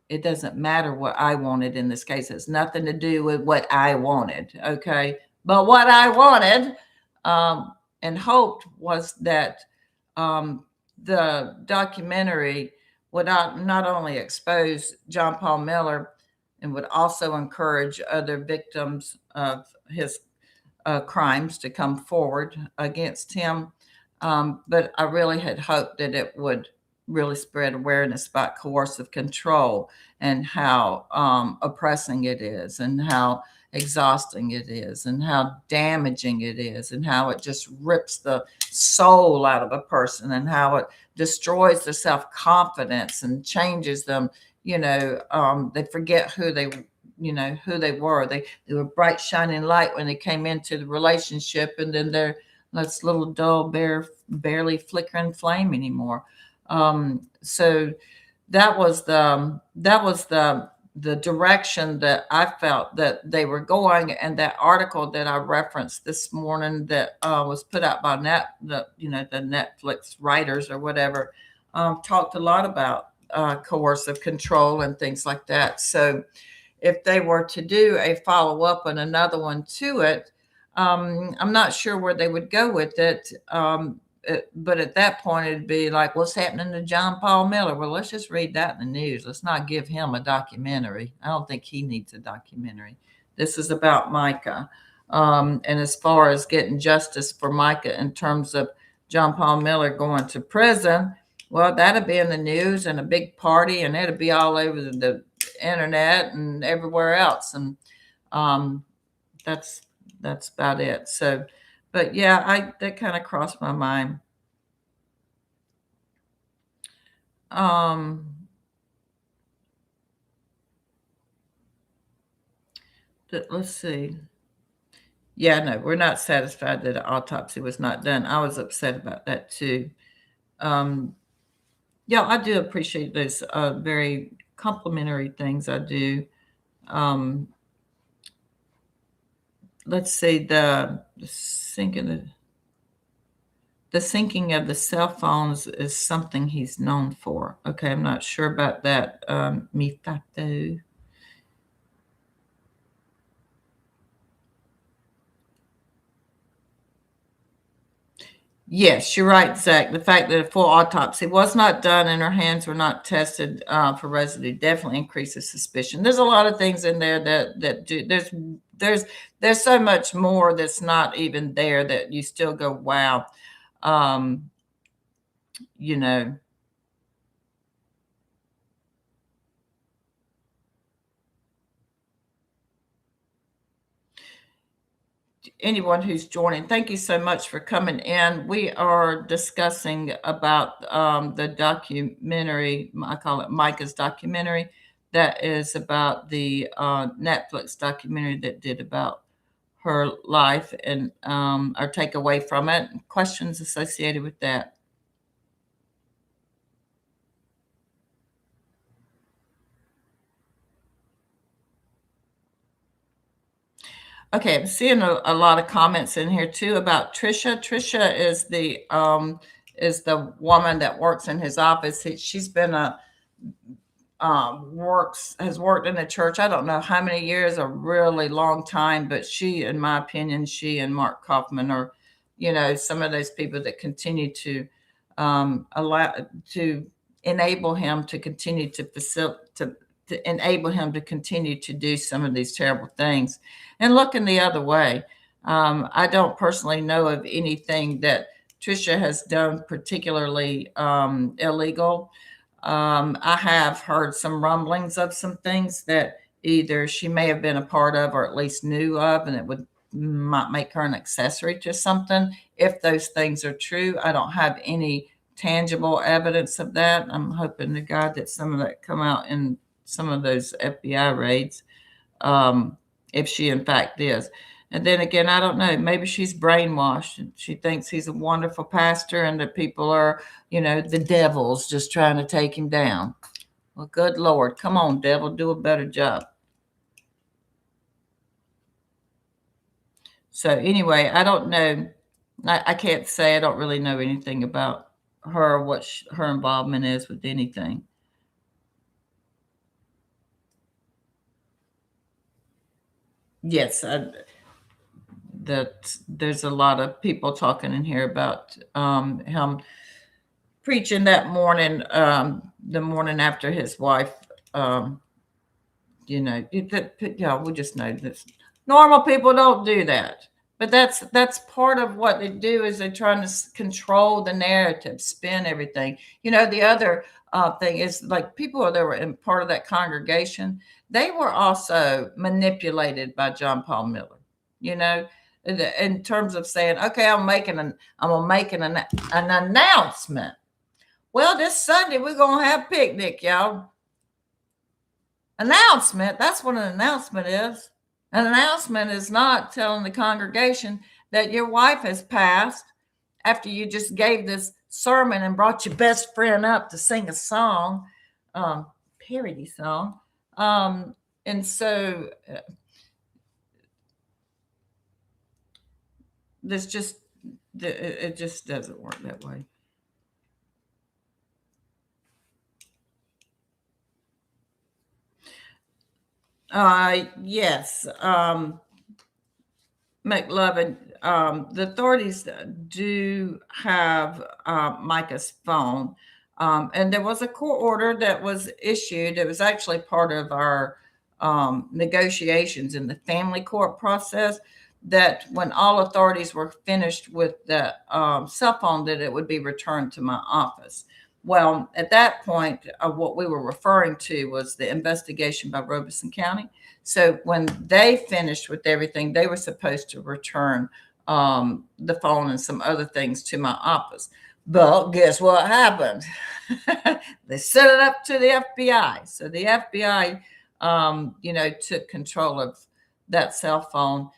it doesn't matter what I wanted in this case. It's nothing to do with what I wanted, okay? But what I wanted and hoped was that the documentary would not only expose John Paul Miller and would also encourage other victims of his crimes to come forward against him. But I really had hoped that it would really spread awareness about coercive control and how oppressing it is, and how exhausting it is, and how damaging it is, and how it just rips the soul out of a person, and how it destroys their self confidence and changes them. They forget who they were. They were bright shining light when they came into the relationship, and then they're this little dull, barely flickering flame anymore. So that was the direction that I felt that they were going. And that article that I referenced this morning that was put out by the Netflix writers or whatever, talked a lot about coercive control and things like that. So if they were to do a follow up and another one to it, I'm not sure where they would go with it. But at that point, it'd be like, what's happening to John Paul Miller? Well, let's just read that in the news. Let's not give him a documentary. I don't think he needs a documentary. This is about Mica. And as far as getting justice for Mica in terms of John Paul Miller going to prison, well, that'd be in the news and a big party, and it'd be all over the internet and everywhere else. And that's about it. So, but yeah, that kind of crossed my mind. Let's see. Yeah, no, we're not satisfied that an autopsy was not done. I was upset about that too. Yeah, I do appreciate those very complimentary things. I do. Let's see, the sinking of the cell phones is something he's known for. Okay, I'm not sure about that, Mica. Yes, you're right, Zach. The fact that a full autopsy was not done and her hands were not tested for residue definitely increases suspicion. There's a lot of things in there that do. There's so much more that's not even there that you still go, wow. Um, you know, anyone who's joining, thank you so much for coming in. We are discussing about the documentary. I call it Mica's documentary. That is about the Netflix documentary that did about her life, and our takeaway from it, and questions associated with that. Okay, I'm seeing a lot of comments in here too about Trisha. Trisha is the woman that works in his office. She's been a has worked in the church. I don't know how many years, a really long time, but she, in my opinion, she and Mark Kaufman are, some of those people that continue to allow to enable him to continue to to enable him to continue to do some of these terrible things. And looking the other way, I don't personally know of anything that Trisha has done particularly illegal. I have heard some rumblings of some things that either she may have been a part of or at least knew of, and it might make her an accessory to something. If those things are true, I don't have any tangible evidence of that. I'm hoping to God that some of that come out in some of those FBI raids, if she in fact is. And then again, I don't know. Maybe she's brainwashed and she thinks he's a wonderful pastor and that people are, the devil's just trying to take him down. Well, good Lord. Come on, devil, do a better job. So anyway, I don't know. I can't say. I don't really know anything about her, what her involvement is with anything. Yes, that there's a lot of people talking in here about him preaching that morning, the morning after his wife We just know this. Normal people don't do that. But that's part of what they do is they're trying to control the narrative, spin everything. The other thing is like people that were in part of that congregation, they were also manipulated by John Paul Miller. You know, in terms of saying, okay, I'm gonna make an announcement. Well, this Sunday we're gonna have picnic, y'all. Announcement. That's what an announcement is. An announcement is not telling the congregation that your wife has passed after you just gave this sermon and brought your best friend up to sing a song, um, parody song. And so there's just, it just doesn't work that way. Yes. McLovin, the authorities do have Mica's phone. And there was a court order that was issued. It was actually part of our negotiations in the family court process that when all authorities were finished with the cell phone, that it would be returned to my office. Well, at that point, what we were referring to was the investigation by Robeson County. So when they finished with everything, they were supposed to return the phone and some other things to my office. But guess what happened? They set it up to the FBI. So the FBI, took control of that cell phone,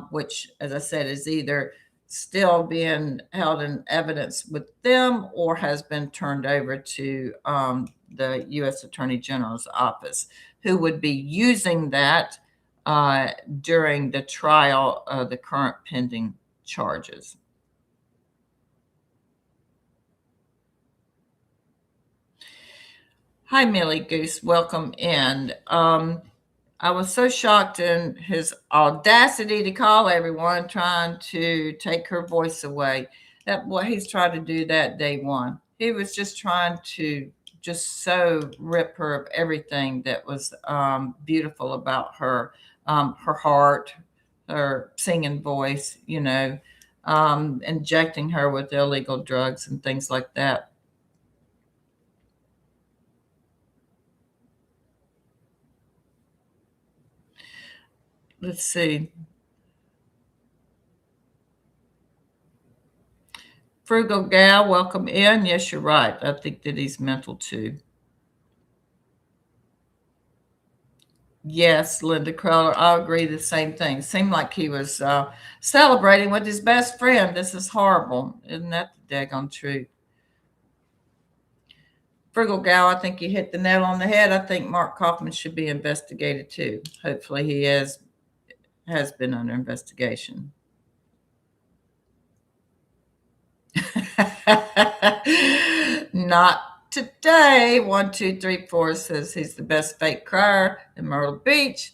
which, as I said, is either still being held in evidence with them or has been turned over to the U.S. Attorney General's office, who would be using that during the trial of the current pending charges. Hi, Millie Goose. Welcome in. I was so shocked in his audacity to call everyone trying to take her voice away. That what he's tried to do that day one. He was just trying to just so rip her of everything that was beautiful about her, her heart, her singing voice, injecting her with illegal drugs and things like that. Let's see. Frugal Gal, welcome in. Yes, you're right. I think that he's mental too. Yes, Linda Crowler, I agree the same thing. Seemed like he was celebrating with his best friend. This is horrible. Isn't that the daggone truth? Frugal Gal, I think you hit the nail on the head. I think Mark Kaufman should be investigated too. Hopefully he has been under investigation. Not today. 1, 2, 3, 4 says he's the best fake crier in Myrtle Beach.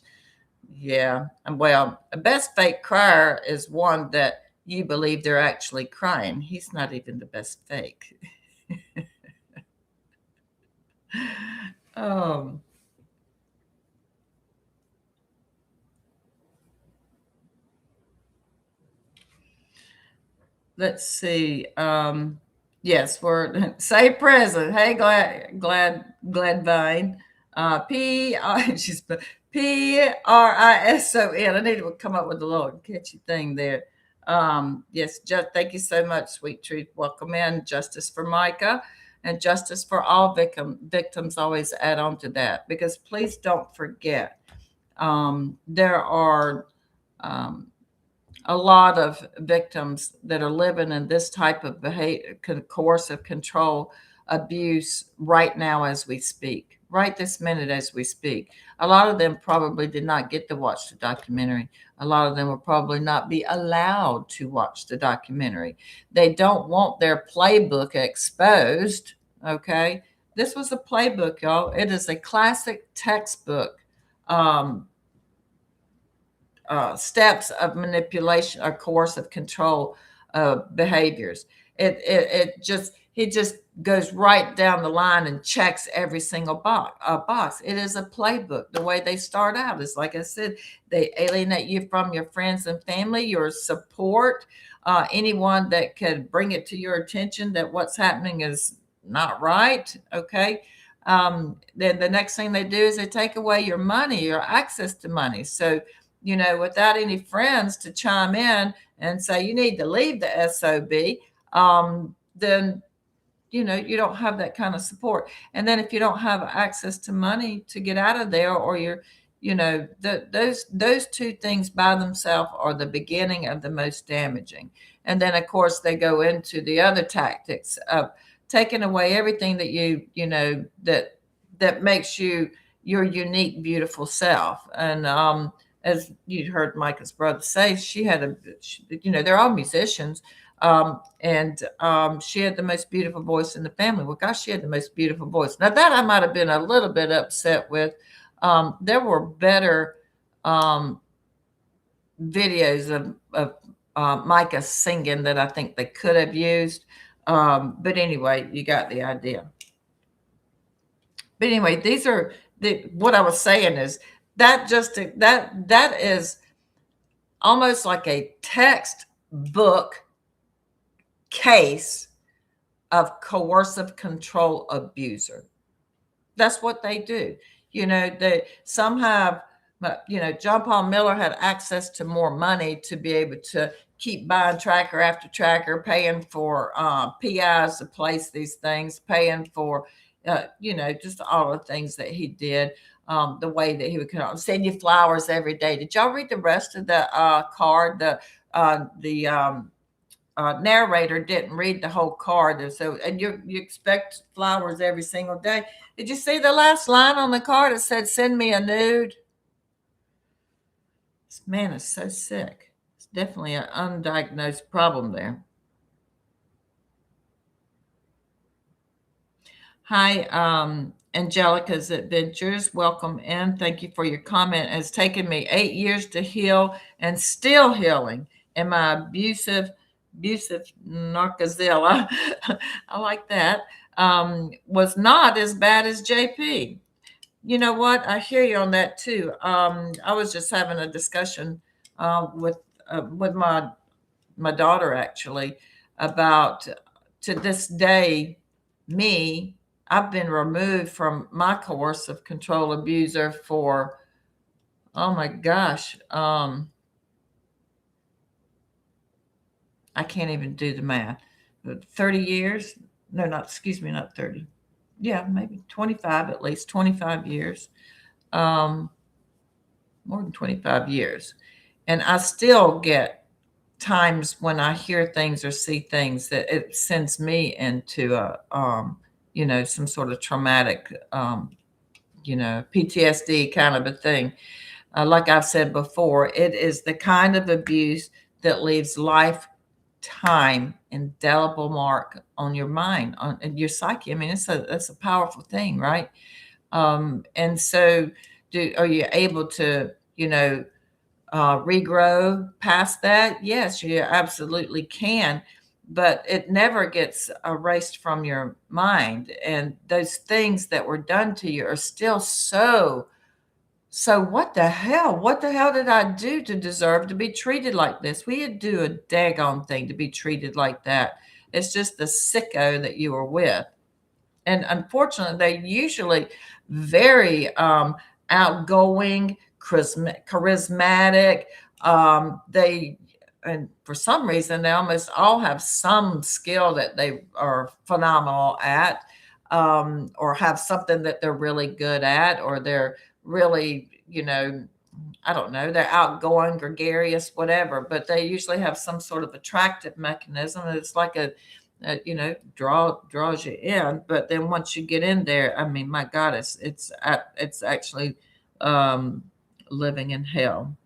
Yeah. And well, a best fake crier is one that you believe they're actually crying. He's not even the best fake. um, let's see. Yes, we're say present. Hey, glad Vine. She's Prison. I need to come up with a little catchy thing there. Yes, just thank you so much, Sweet Truth. Welcome in. Justice for Mica and justice for all victims. Always add on to that because please don't forget there are um, a lot of victims that are living in this type of behavior, coercive control, abuse right now as we speak, right this minute as we speak. A lot of them probably did not get to watch the documentary. A lot of them will probably not be allowed to watch the documentary. They don't want their playbook exposed. Okay. This was a playbook, y'all. It is a classic textbook. Um, Steps of manipulation or coercive control behaviors. It just he just goes right down the line and checks every single box. It is a playbook. The way they start out is, like I said, they alienate you from your friends and family, your support, anyone that could bring it to your attention that what's happening is not right. Okay. Then the next thing they do is they take away your money, your access to money. So, without any friends to chime in and say, you need to leave the SOB, then you don't have that kind of support. And then if you don't have access to money to get out of there, or those two things by themselves are the beginning of the most damaging. And then of course they go into the other tactics of taking away everything that that makes you your unique, beautiful self. And as you heard Micah's brother say, they're all musicians. And she had the most beautiful voice in the family. Well, gosh, she had the most beautiful voice. Now that I might have been a little bit upset with. There were better videos of Mica singing that I think they could have used. But anyway, you got the idea. But anyway, these are what I was saying is that is almost like a textbook case of coercive control abuser. That's what they do. Some have, John Paul Miller had access to more money to be able to keep buying tracker after tracker, paying for PIs to place these things, paying for, just all the things that he did. The way that he would send you flowers every day. Did y'all read the rest of the card? The narrator didn't read the whole card, and you expect flowers every single day. Did you see the last line on the card? It said, "Send me a nude." This man is so sick. It's definitely an undiagnosed problem there. Hi, Angelica's Adventures. Welcome in. Thank you for your comment. It's taken me 8 years to heal and still healing in my abusive narcozilla. I like that. Was not as bad as JP. You know what? I hear you on that too. I was just having a discussion with my daughter actually about, to this day, I've been removed from my coercive control abuser for, oh my gosh, I can't even do the math. 30 years? No, not 30. Yeah, maybe 25, at least 25 years. More than 25 years. And I still get times when I hear things or see things that it sends me into some sort of traumatic, PTSD kind of a thing. Like I've said before, it is the kind of abuse that leaves lifetime indelible mark on your mind, on your psyche. I mean, it's a powerful thing, right? And so, are you able to, regrow past that? Yes, you absolutely can, but it never gets erased from your mind. And those things that were done to you are still so what the hell? What the hell did I do to deserve to be treated like this? We had to do a daggone thing to be treated like that. It's just the sicko that you were with. And unfortunately, they're usually very outgoing, charismatic. And for some reason, they almost all have some skill that they are phenomenal at, or have something that they're really good at, or they're really, I don't know, they're outgoing, gregarious, whatever, but they usually have some sort of attractive mechanism. It's like draws you in. But then once you get in there, I mean, my God, it's actually living in hell.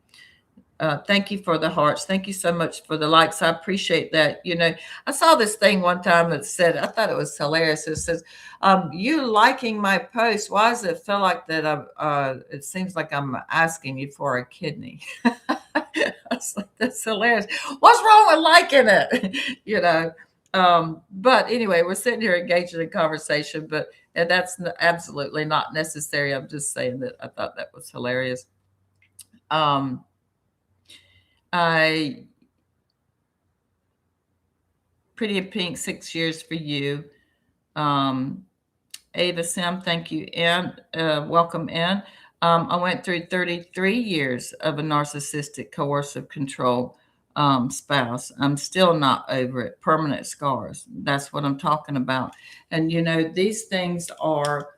Thank you for the hearts. Thank you so much for the likes. I appreciate that. I saw this thing one time that said, I thought it was hilarious. It says, you liking my post, why does it feel like that? It seems like I'm asking you for a kidney. I was like, that's hilarious. What's wrong with liking it? But anyway, we're sitting here engaged in a conversation, but and that's absolutely not necessary. I'm just saying that I thought that was hilarious. Um, I Pretty in Pink, 6 years for you. Um, Ava Sim, thank you, and welcome in. I went through 33 years of a narcissistic, coercive control spouse. I'm still not over it. Permanent scars. That's what I'm talking about. And, these things are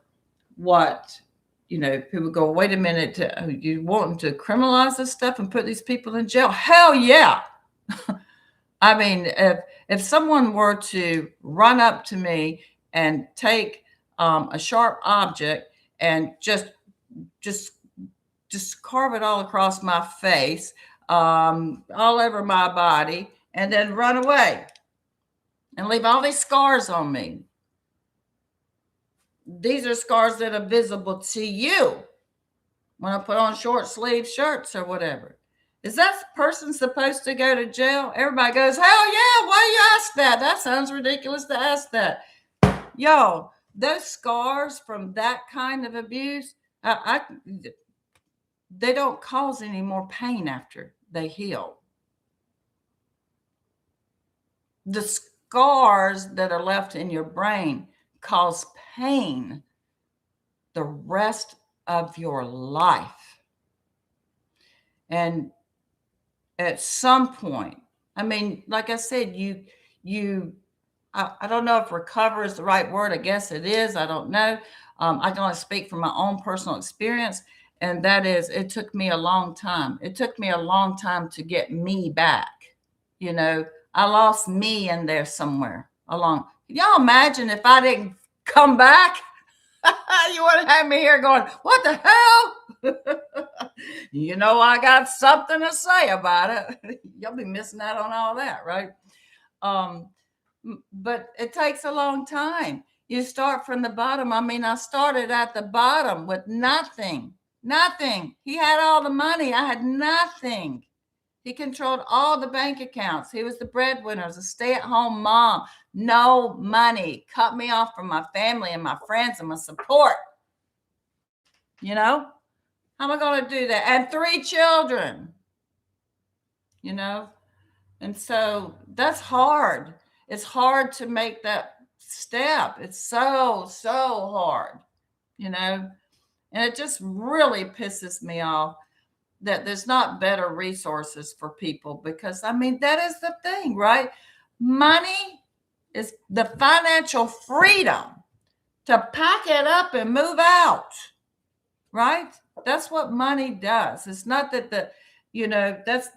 what, people go, wait a minute, you wanting to criminalize this stuff and put these people in jail? Hell yeah. I mean, if someone were to run up to me and take a sharp object and just just carve it all across my face, all over my body, and then run away and leave all these scars on me. These are scars that are visible to you when I put on short sleeve shirts or whatever. Is that person supposed to go to jail? Everybody goes, hell yeah, why you ask that? That sounds ridiculous to ask that. Yo, those scars from that kind of abuse, they don't cause any more pain after they heal. The scars that are left in your brain cause pain the rest of your life. And at some point, I mean, like I said, I don't know if recover is the right word. I guess it is. I don't know. I can only speak from my own personal experience. And that is, it took me a long time. It took me a long time to get me back. I lost me in there somewhere along. Can y'all imagine if I didn't come back? You would have me here going, what the hell? I got something to say about it. You'll be missing out on all that, right? But it takes a long time. You start from the bottom. I mean, I started at the bottom with nothing. He had all the money. I had nothing. He controlled all the bank accounts. He was the breadwinner, was a stay-at-home mom. No money. Cut me off from my family and my friends and my support. How am I going to do that? And 3 children. And so that's hard. It's hard to make that step. It's so hard, and it just really pisses me off that there's not better resources for people, because I mean, that is the thing, right? Money is the financial freedom to pack it up and move out, right? That's what money does. It's not that that's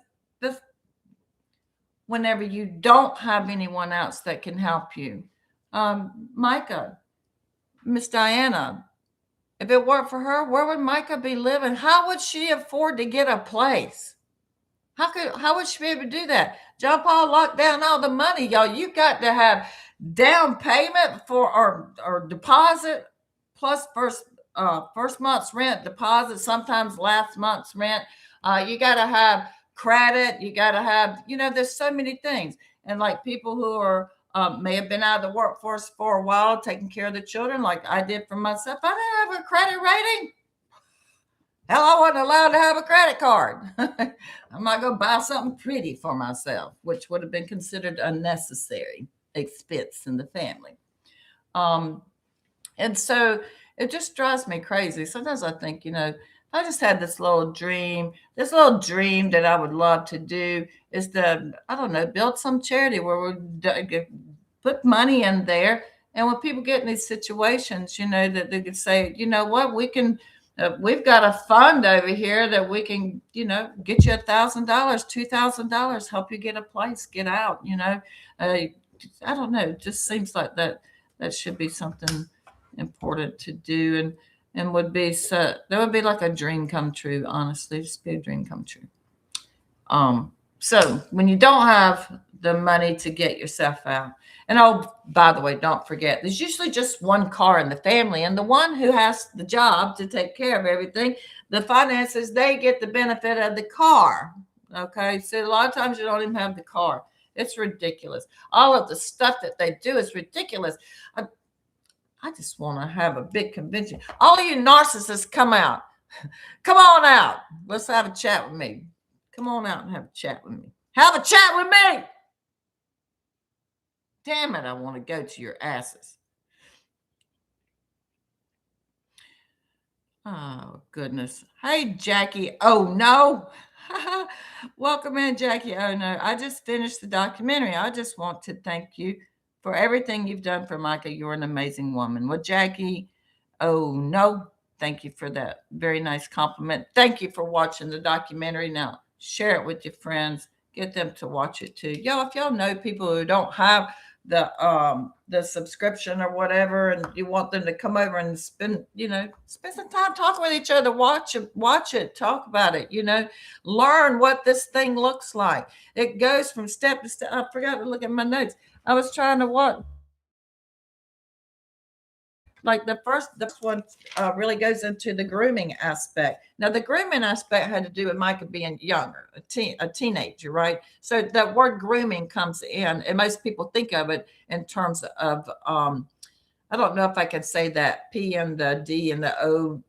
whenever you don't have anyone else that can help you. Mica, Miss Diana, if it weren't for her, where would Mica be living? How would she afford to get a place? How would she be able to do that? John Paul locked down all the money, y'all. You got to have down payment for or deposit plus first month's rent, deposit, sometimes last month's rent. You got to have credit. You got to have, there's so many things. And like people who are may have been out of the workforce for a while, taking care of the children, like I did for myself. I didn't have a credit rating. Hell, I wasn't allowed to have a credit card. I'm not going to buy something pretty for myself, which would have been considered unnecessary expense in the family. And so it just drives me crazy. Sometimes I think, I just had this little dream that I would love to do is to, I don't know, build some charity where we put money in there. And when people get in these situations, that they could say, you know what, we've got a fund over here that we can, get you $1,000, $2,000, help you get a place, get out, I don't know. It just seems like that should be something important to do. And would be so that would be like a dream come true, honestly, just be a dream come true. So when you don't have the money to get yourself out, and by the way, don't forget, there's usually just one car in the family, and the one who has the job to take care of everything, the finances, they get the benefit of the car. Okay, so a lot of times you don't even have the car. It's ridiculous. All of the stuff that they do is ridiculous. I, I just want to have a big convention. All you narcissists, come out. Come on out. Let's have a chat with me. Come on out and have a chat with me. Have a chat with me. Damn it, I want to go to your asses. Oh, goodness. Hey, Jackie. Oh, no. Welcome in, Jackie. Oh, no. I just finished the documentary. I just want to thank you for everything you've done for Mica. You're an amazing woman. Well, Jackie, oh, no. Thank you for that very nice compliment. Thank you for watching the documentary. Now, share it with your friends. Get them to watch it too. Y'all, if y'all know people who don't have the subscription or whatever, and you want them to come over and spend some time talking with each other, watch it, talk about it, learn what this thing looks like. It goes from step to step. I forgot to look at my notes. I was trying to watch, like the first one really goes into the grooming aspect. Now the grooming aspect had to do with Micah being younger, a teenager, right? So that word grooming comes in, and most people think of it in terms of I don't know if I can say that P and the D and the O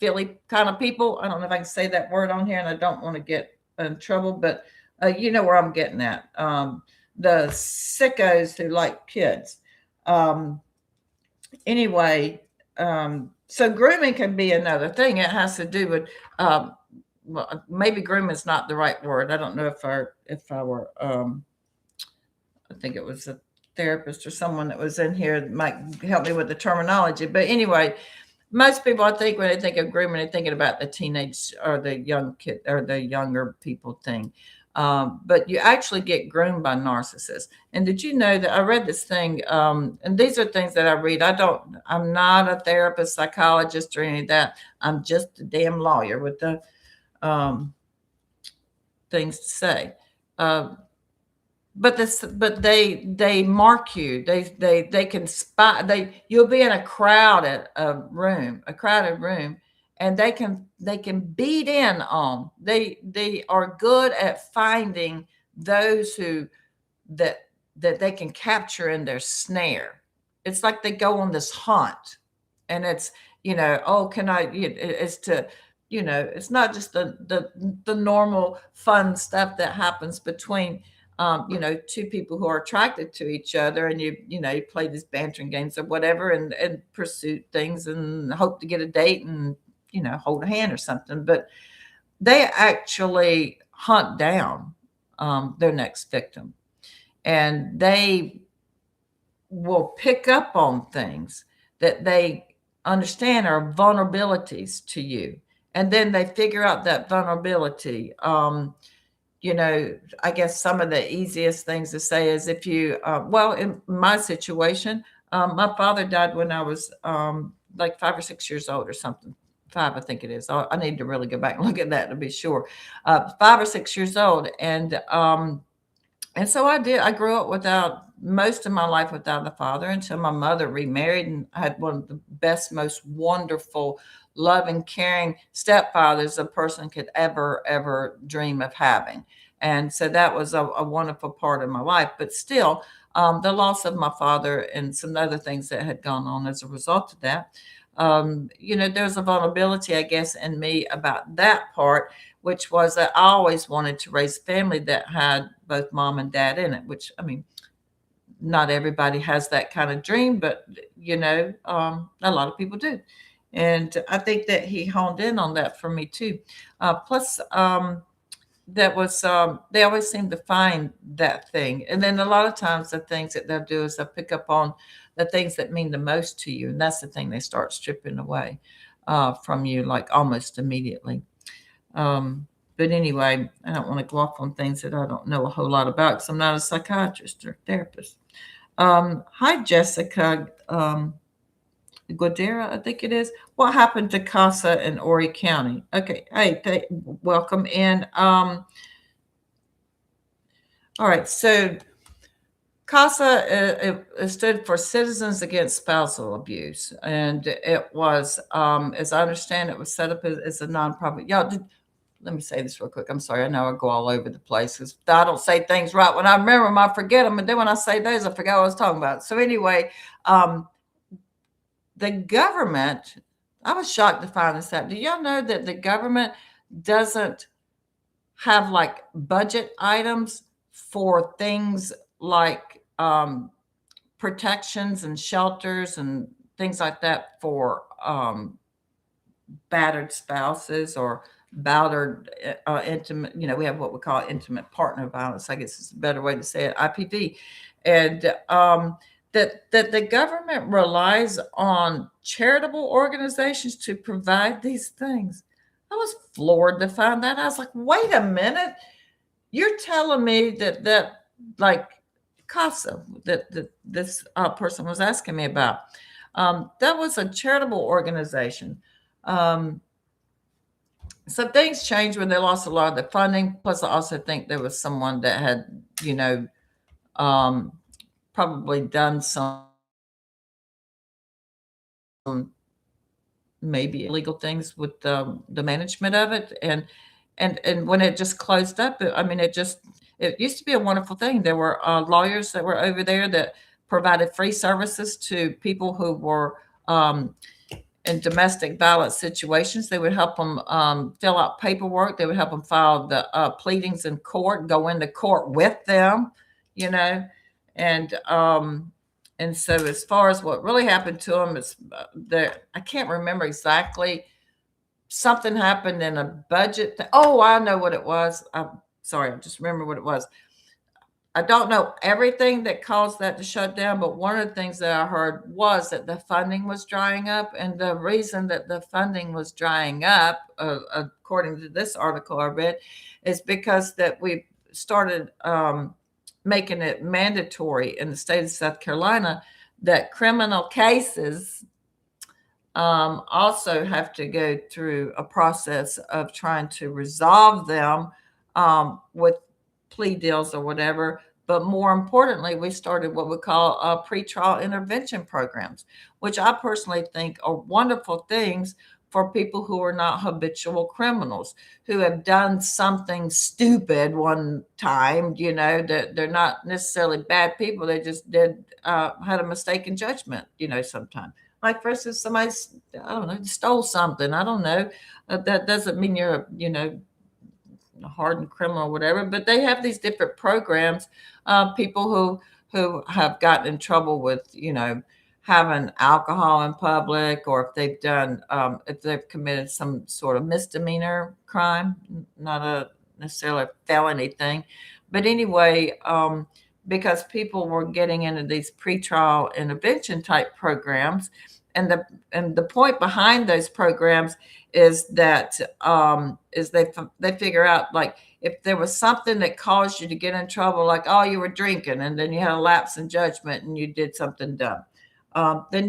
Philly kind of people. I don't know if I can say that word on here, and I don't want to get in trouble, but you know where I'm getting at. The sickos who like kids. Anyway, so grooming can be another thing. It has to do with well, maybe grooming is not the right word. I don't know if I were I think it was a therapist or someone that was in here that might help me with the terminology. But anyway, most people, I think, when they think of grooming, they're thinking about the teenage or the young kid or the younger people thing. But you actually get groomed by narcissists. And did you know that I read this thing? And these are things that I read. I'm not a therapist, psychologist, or any of that. I'm just a damn lawyer with the um, things to say. Uh, but they mark you. They can spy. You'll be in a crowded room, and they can beat in on. They are good at finding those who that that they can capture in their snare. It's like they go on this hunt, and it's oh, can I? It's to it's not just the normal fun stuff that happens between two people who are attracted to each other, and you play these bantering games or whatever, and pursue things and hope to get a date and hold a hand or something. But they actually hunt down their next victim, and they will pick up on things that they understand are vulnerabilities to you, and then they figure out that vulnerability. I guess some of the easiest things to say is if you, well, in my situation, my father died when I was like 5 or 6 years old or something. Five, I think it is. I need to really go back and look at that to be sure. 5 or 6 years old. And so I did. I grew up without most of my life without a father until my mother remarried, and I had one of the best, most wonderful, loving, caring stepfathers a person could ever dream of having. And so that was a wonderful part of my life. But still, the loss of my father and some other things that had gone on as a result of that, there's a vulnerability, I guess, in me about that part, which was that I always wanted to raise a family that had both mom and dad in it, which, I mean, not everybody has that kind of dream, but, a lot of people do. And I think that he honed in on that for me too. Plus, that was, they always seem to find that thing. And then a lot of times the things that they'll do is they'll pick up on the things that mean the most to you. And that's the thing they start stripping away from you, like almost immediately. But anyway, I don't want to go off on things that I don't know a whole lot about because I'm not a psychiatrist or therapist. Hi, Jessica Guadera, I think it is. What happened to CASA in Horry County? Okay, hey, welcome in. All right, so CASA it stood for Citizens Against Spousal Abuse, and it was, as I understand, it was set up as a nonprofit. Y'all, let me say this real quick. I'm sorry. I know I go all over the place because I don't say things right. When I remember them, I forget them. And then when I say those, I forget what I was talking about. So anyway, um, the government, I was shocked to find this out. Do y'all know that the government doesn't have like budget items for things like protections and shelters and things like that for battered spouses or battered intimate, we have what we call intimate partner violence. I guess it's a better way to say it, IPV. And that the government relies on charitable organizations to provide these things. I was floored to find that. I was like, wait a minute. You're telling me that like CASA that this person was asking me about, that was a charitable organization. Um, so things changed when they lost a lot of the funding. Plus, I also think there was someone that had, um, probably done some maybe illegal things with the management of it, and when it just closed up, it used to be a wonderful thing. There were lawyers that were over there that provided free services to people who were in domestic violence situations. They would help them fill out paperwork. They would help them file the pleadings in court, go into court with them, you know, and um, and so as far as what really happened to them is I can't remember exactly. Something happened in a budget. Oh, I know what it was. I'm sorry, I just remember what it was. I don't know everything that caused that to shut down, but one of the things that I heard was that the funding was drying up. And the reason that the funding was drying up, according to this article I read, is because that we started making it mandatory in the state of South Carolina that criminal cases also have to go through a process of trying to resolve them with plea deals or whatever. But more importantly, we started what we call pretrial intervention programs, which I personally think are wonderful things for people who are not habitual criminals, who have done something stupid one time, that they're not necessarily bad people. They just had a mistaken judgment, sometimes. Like, for instance, somebody, I don't know, stole something. I don't know. That doesn't mean you're, a hardened criminal or whatever. But they have these different programs. People who have gotten in trouble with, having alcohol in public, or if they've committed some sort of misdemeanor crime, not a necessarily a felony thing. But anyway, because people were getting into these pretrial intervention type programs. And the point behind those programs is that they figure out, like, if there was something that caused you to get in trouble, like, oh, you were drinking and then you had a lapse in judgment and you did something dumb, then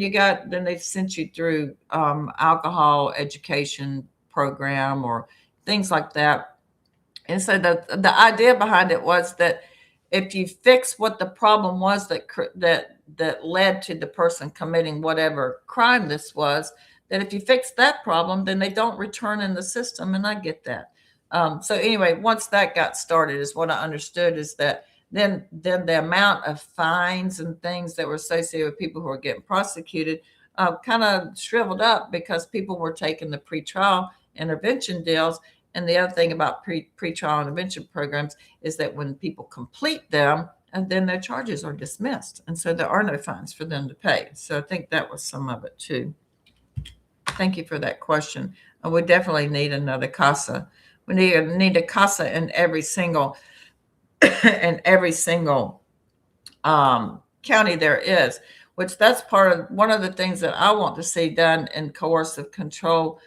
they sent you through alcohol education program or things like that. And so the idea behind it was that if you fix what the problem was that led to the person committing whatever crime this was, that if you fix that problem, then they don't return in the system. And I get that. So anyway, once that got started, is what I understood, is that then the amount of fines and things that were associated with people who were getting prosecuted kind of shriveled up, because people were taking the pretrial intervention deals. And the other thing about pretrial intervention programs is that when people complete them, and then their charges are dismissed. And so there are no fines for them to pay. So I think that was some of it too. Thank you for that question. And we definitely need another CASA. We need a CASA in every single county there is, which that's part of one of the things that I want to see done in coercive control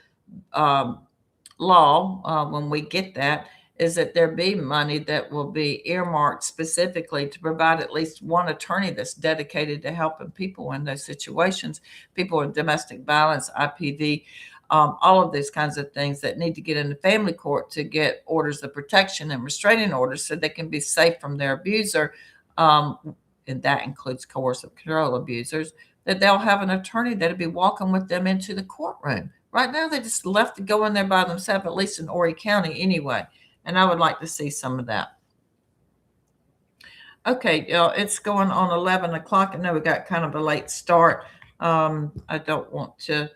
law, when we get that, is that there be money that will be earmarked specifically to provide at least one attorney that's dedicated to helping people in those situations, people with domestic violence, IPV, all of these kinds of things that need to get into family court to get orders of protection and restraining orders so they can be safe from their abuser. And that includes coercive control abusers, that they'll have an attorney that'll be walking with them into the courtroom Right now, they just left to go in there by themselves, at least in Horry County anyway. And I would like to see some of that. Okay, it's going on 11 o'clock. I know we got kind of a late start. I don't want to,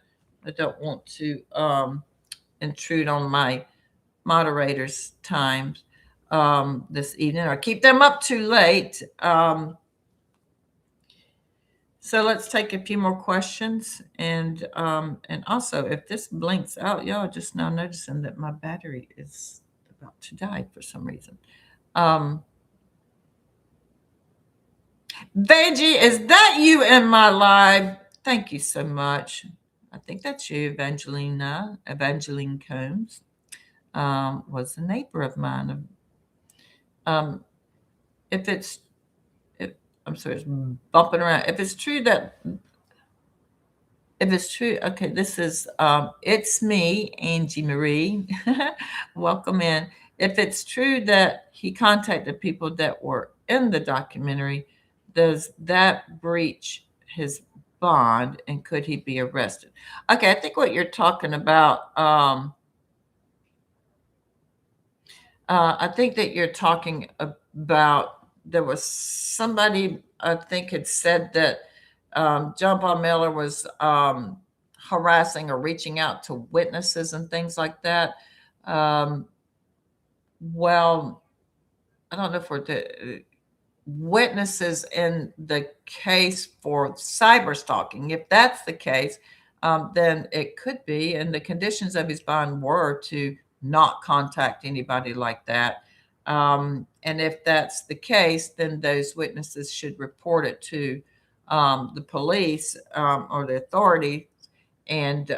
intrude on my moderators' times this evening or keep them up too late. So let's take a few more questions, and also if this blinks out, y'all just now noticing that my battery is about to die for some reason. Um, Veggie, is that you in my live? Thank you so much. I think that's you, Evangeline Combs. Was a neighbor of mine. Um, if it's, if, I'm sorry, it's bumping around. If it's true, okay, this is, it's me, Angie Marie. Welcome in. If it's true that he contacted people that were in the documentary, does that breach his bond and could he be arrested? Okay, I think what you're talking about, I think that you're talking about, there was somebody I think had said that John Paul Miller was harassing or reaching out to witnesses and things like that. Um, well, I don't know if we're witnesses in the case for cyber stalking. If that's the case, then it could be. And the conditions of his bond were to not contact anybody like that. And if that's the case, then those witnesses should report it to the police or the authority, and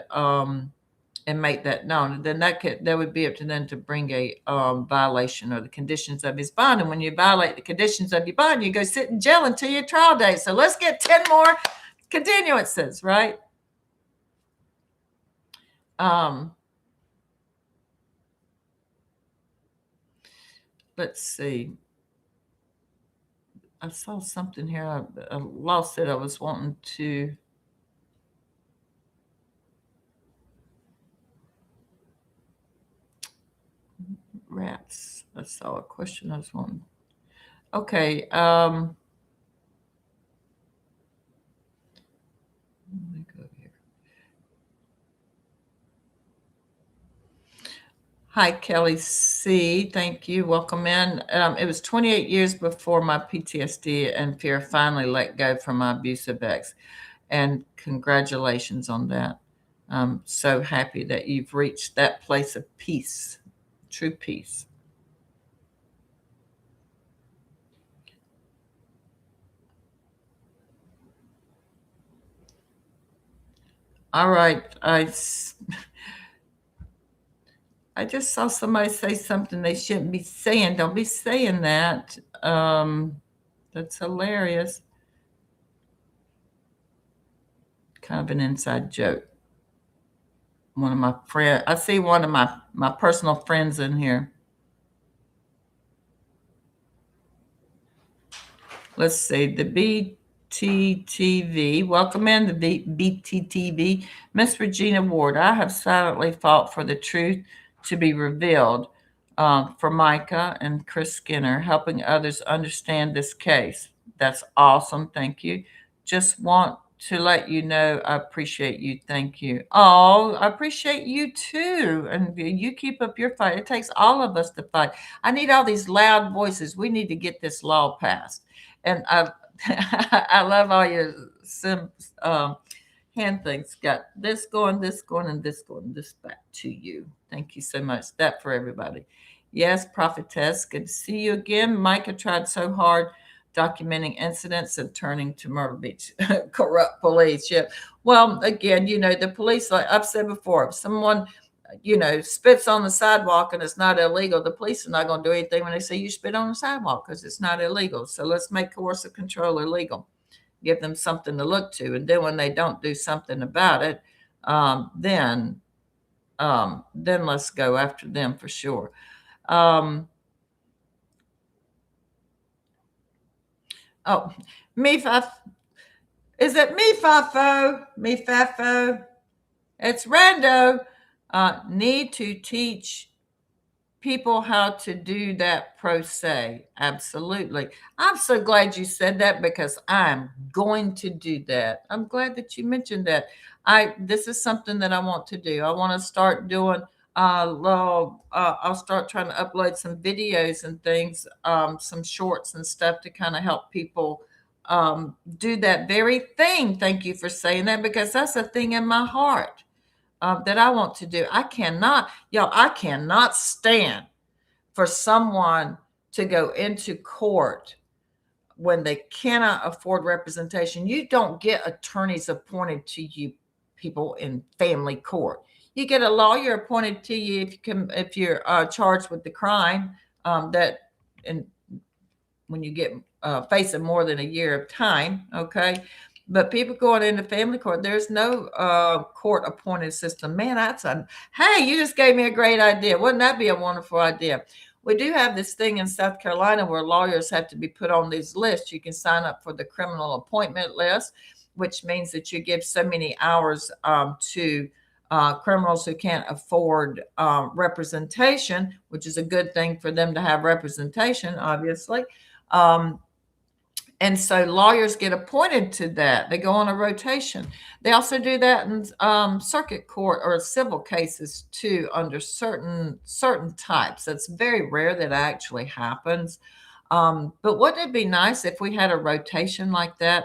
make that known. And then that would be up to them to bring a violation of the conditions of his bond. And when you violate the conditions of your bond, you go sit in jail until your trial date. So let's get 10 more continuances, right? Let's see. I saw something here. I lost it. I was wanting to. Rats. I saw a question I was wanting. Okay. Let me go here. Hi, Kelly C. Thank you. Welcome in. It was 28 years before my PTSD and fear finally let go from my abusive ex. And congratulations on that. I'm so happy that you've reached that place of peace, true peace. All right. I just saw somebody say something they shouldn't be saying. Don't be saying that. That's hilarious. Kind of an inside joke. One of my friends, I see one of my personal friends in here. Let's see, the BTTV. Welcome in the BTTV. Miss Regina Ward, I have silently fought for the truth to be revealed for Mica and Chris Skinner, helping others understand this case. That's awesome. Thank you. Just want to let you know I appreciate you. Thank you. Oh, I appreciate you too. And you keep up your fight. It takes all of us to fight. I need all these loud voices. We need to get this law passed. And I I love all your um, hand things. Got this going, and this going, this back to you. Thank you so much. That for everybody. Yes, prophetess. Good to see you again. Micah tried so hard documenting incidents and turning to Myrtle Beach corrupt police. Yeah. Well, again, the police, like I've said before, if someone spits on the sidewalk and it's not illegal, the police are not going to do anything when they say you spit on the sidewalk because it's not illegal. So let's make coercive control illegal. Give them something to look to. And then when they don't do something about it, then let's go after them for sure. Oh, me, is it me, Fafo? Me, Fafo? It's rando. Need to teach people how to do that pro se. Absolutely. I'm so glad you said that because I'm going to do that. I'm glad that you mentioned that. This is something that I want to do. I want to start doing I'll start trying to upload some videos and things, some shorts and stuff to kind of help people do that very thing. Thank you for saying that because that's a thing in my heart that I want to do. I cannot stand for someone to go into court when they cannot afford representation. You don't get attorneys appointed to you people in family court. You get a lawyer appointed to you if you're charged with the crime that and when you get facing more than a year of time. Okay. But people going into family court, there's no court appointed system. Man, hey, you just gave me a great idea. Wouldn't that be a wonderful idea? We do have this thing in South Carolina where lawyers have to be put on these lists. You can sign up for the criminal appointment list, which means that you give so many hours to criminals who can't afford representation, which is a good thing for them to have representation, obviously. Um, and so lawyers get appointed to that. They go on a rotation. They also do that in circuit court or civil cases too, under certain types. It's very rare that actually happens. But wouldn't it be nice if we had a rotation like that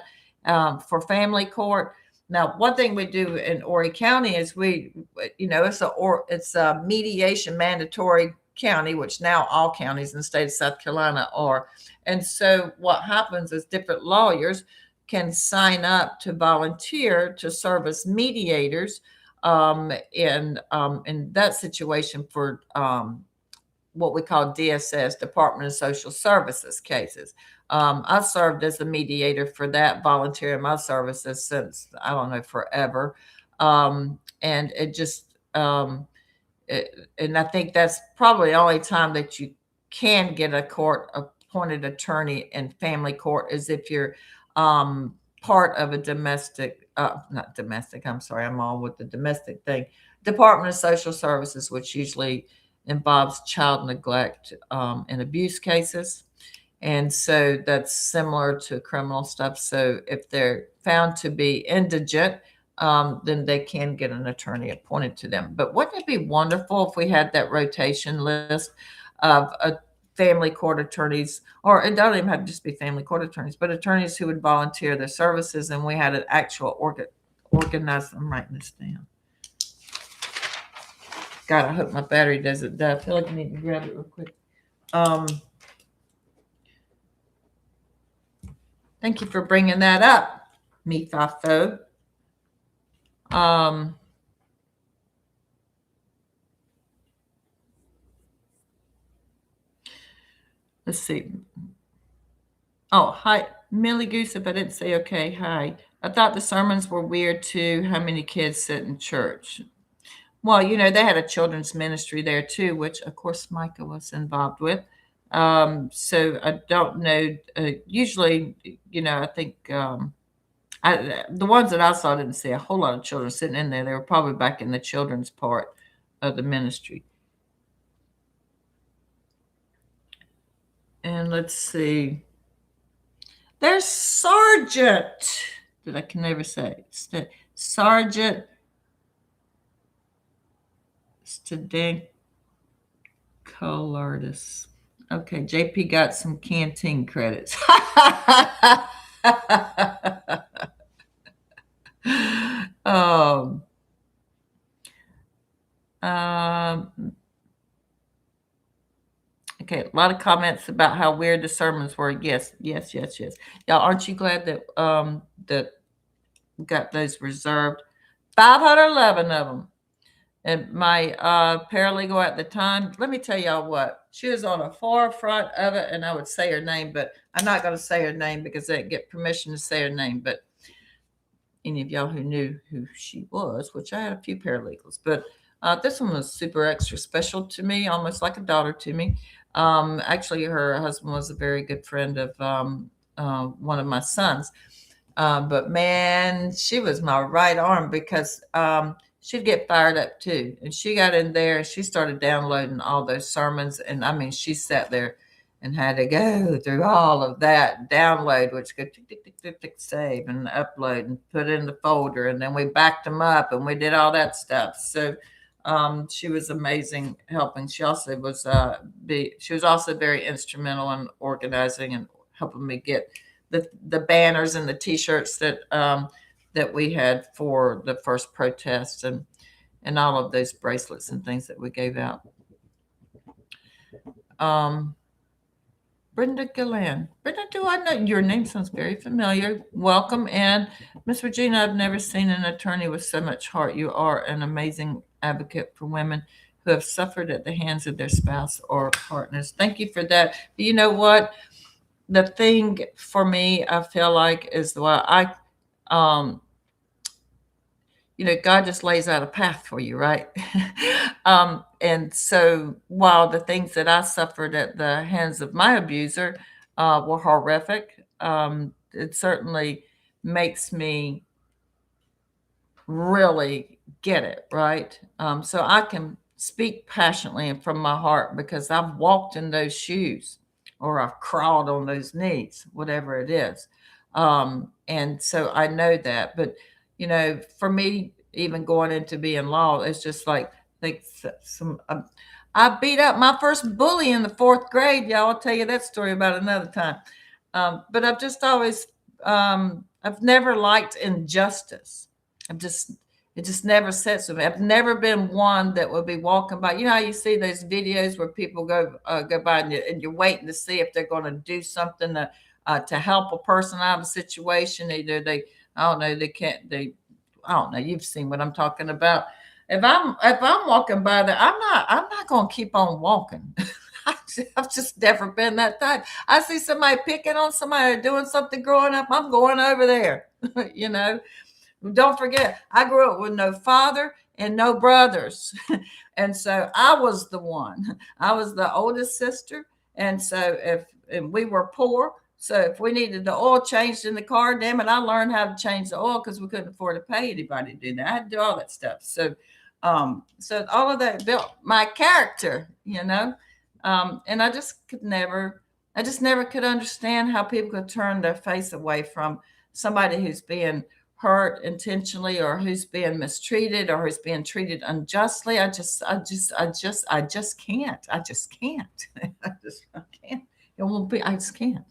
for family court? Now, one thing we do in Horry County is it's a mediation mandatory county, which now all counties in the state of South Carolina are. And so what happens is different lawyers can sign up to volunteer to serve as mediators in that situation for what we call DSS, Department of Social Services cases. I served as a mediator for that, volunteering my services since, I don't know, forever. And it just, and I think that's probably the only time that you can get a court appointed attorney in family court is if you're part of a not domestic, I'm sorry, I'm all with the domestic thing, Department of Social Services, which usually involves child neglect and abuse cases. And so that's similar to criminal stuff. So if they're found to be indigent, then they can get an attorney appointed to them. But wouldn't it be wonderful if we had that rotation list of family court attorneys, or it doesn't even have to just be family court attorneys, but attorneys who would volunteer their services, and we had an actual organized. I'm writing this down. God, I hope my battery doesn't die. I feel like I need to grab it real quick. Thank you for bringing that up, Mica. Let's see. Oh, hi, Millie Goose. If I didn't say okay, hi. I thought the sermons were weird too. How many kids sit in church? Well, they had a children's ministry there too, which of course Mica was involved with. So I don't know. Usually, I think the ones that I saw didn't see a whole lot of children sitting in there. They were probably back in the children's part of the ministry. And let's see. There's Sergeant. That I can never say. Sergeant Stadencolartis. Okay, JP got some canteen credits. um, okay, a lot of comments about how weird the sermons were. Yes. Y'all, aren't you glad that that we got those reserved? 511 of them. And my paralegal at the time, let me tell y'all what, she was on the forefront of it, and I would say her name, but I'm not going to say her name because I didn't get permission to say her name. But any of y'all who knew who she was, which I had a few paralegals, but this one was super extra special to me, almost like a daughter to me. Actually, her husband was a very good friend of one of my sons. But man, she was my right arm because she'd get fired up too. And she got in there and she started downloading all those sermons. And I mean, she sat there and had to go through all of that download, which go tick, tick, tick, tick, tick, save and upload and put in the folder. And then we backed them up and we did all that stuff. So she was amazing helping. She also was she was also very instrumental in organizing and helping me get the banners and the T-shirts that we had for the first protest and all of those bracelets and things that we gave out. Brenda Gillan. Brenda, do I know your name? Sounds very familiar. Welcome. And Miss Regina, I've never seen an attorney with so much heart. You are an amazing advocate for women who have suffered at the hands of their spouse or partners. Thank you for that. But you know what? The thing for me, I feel like, is why God just lays out a path for you, right? And so while the things that I suffered at the hands of my abuser were horrific, it certainly makes me really get it, right? So I can speak passionately and from my heart because I've walked in those shoes or I've crawled on those knees, whatever it is. And so I know that. But, for me, even going into being law, it's just like I beat up my first bully in the fourth grade. Y'all, I'll tell you that story about another time. But I've just always, I've never liked injustice. It just never sets with me. I've never been one that would be walking by. You know how you see those videos where people go by and you're waiting to see if they're going to do something to help a person out of a situation. Either I don't know, I don't know. You've seen what I'm talking about. If I'm walking by there, I'm not going to keep on walking. I've just never been that type. I see somebody picking on somebody doing something growing up, I'm going over there. Don't forget, I grew up with no father and no brothers. And so I was the one. I was the oldest sister. And so if we were poor, so if we needed the oil changed in the car, damn it, I learned how to change the oil because we couldn't afford to pay anybody to do that. I had to do all that stuff. So all of that built my character. And I just never could understand how people could turn their face away from somebody who's being hurt intentionally or who's being mistreated or who's being treated unjustly. I just can't. I just can't. I can't. It won't be. I just can't.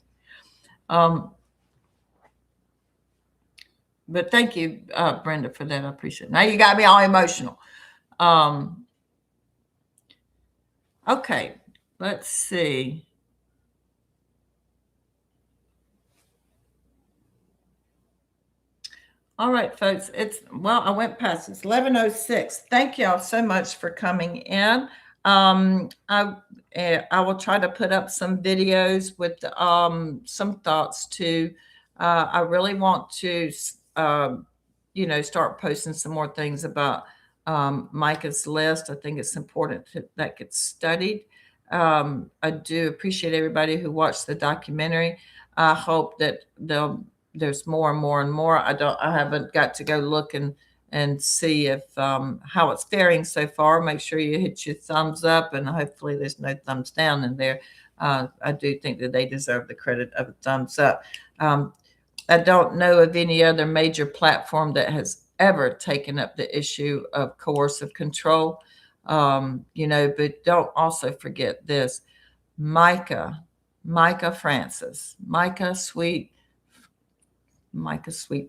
But thank you, Brenda, for that. I appreciate it. Now you got me all emotional. Okay, let's see. All right, folks. I went past. It's 11:06. Thank y'all so much for coming in. I will try to put up some videos with some thoughts too. I really want to, start posting some more things about Mica's list. I think it's important that gets studied. I do appreciate everybody who watched the documentary. I hope that there's more and more and more. I haven't got to go look and see if how it's faring so far. Make sure you hit your thumbs up, and hopefully there's no thumbs down in there. I do think that they deserve the credit of a thumbs up. I don't know of any other major platform that has ever taken up the issue of coercive control. But don't also forget this. Mica Francis, Mica Sweet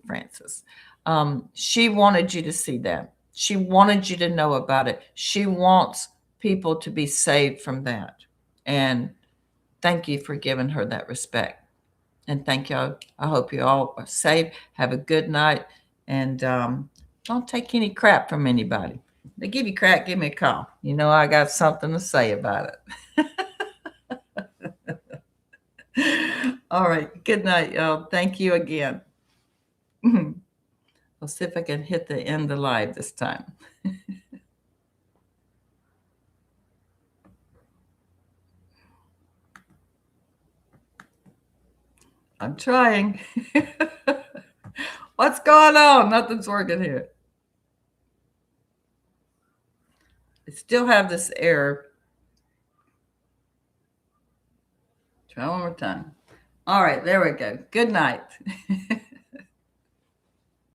Francis. She wanted you to see that. She wanted you to know about it. She wants people to be saved from that. And thank you for giving her that respect. And thank y'all. I hope you all are safe. Have a good night. And don't take any crap from anybody. If they give you crap, give me a call. I got something to say about it. All right. Good night, y'all. Thank you again. I'll see if I can hit the end of live this time. I'm trying. What's going on? Nothing's working here. I still have this error. Try one more time. All right, there we go. Good night.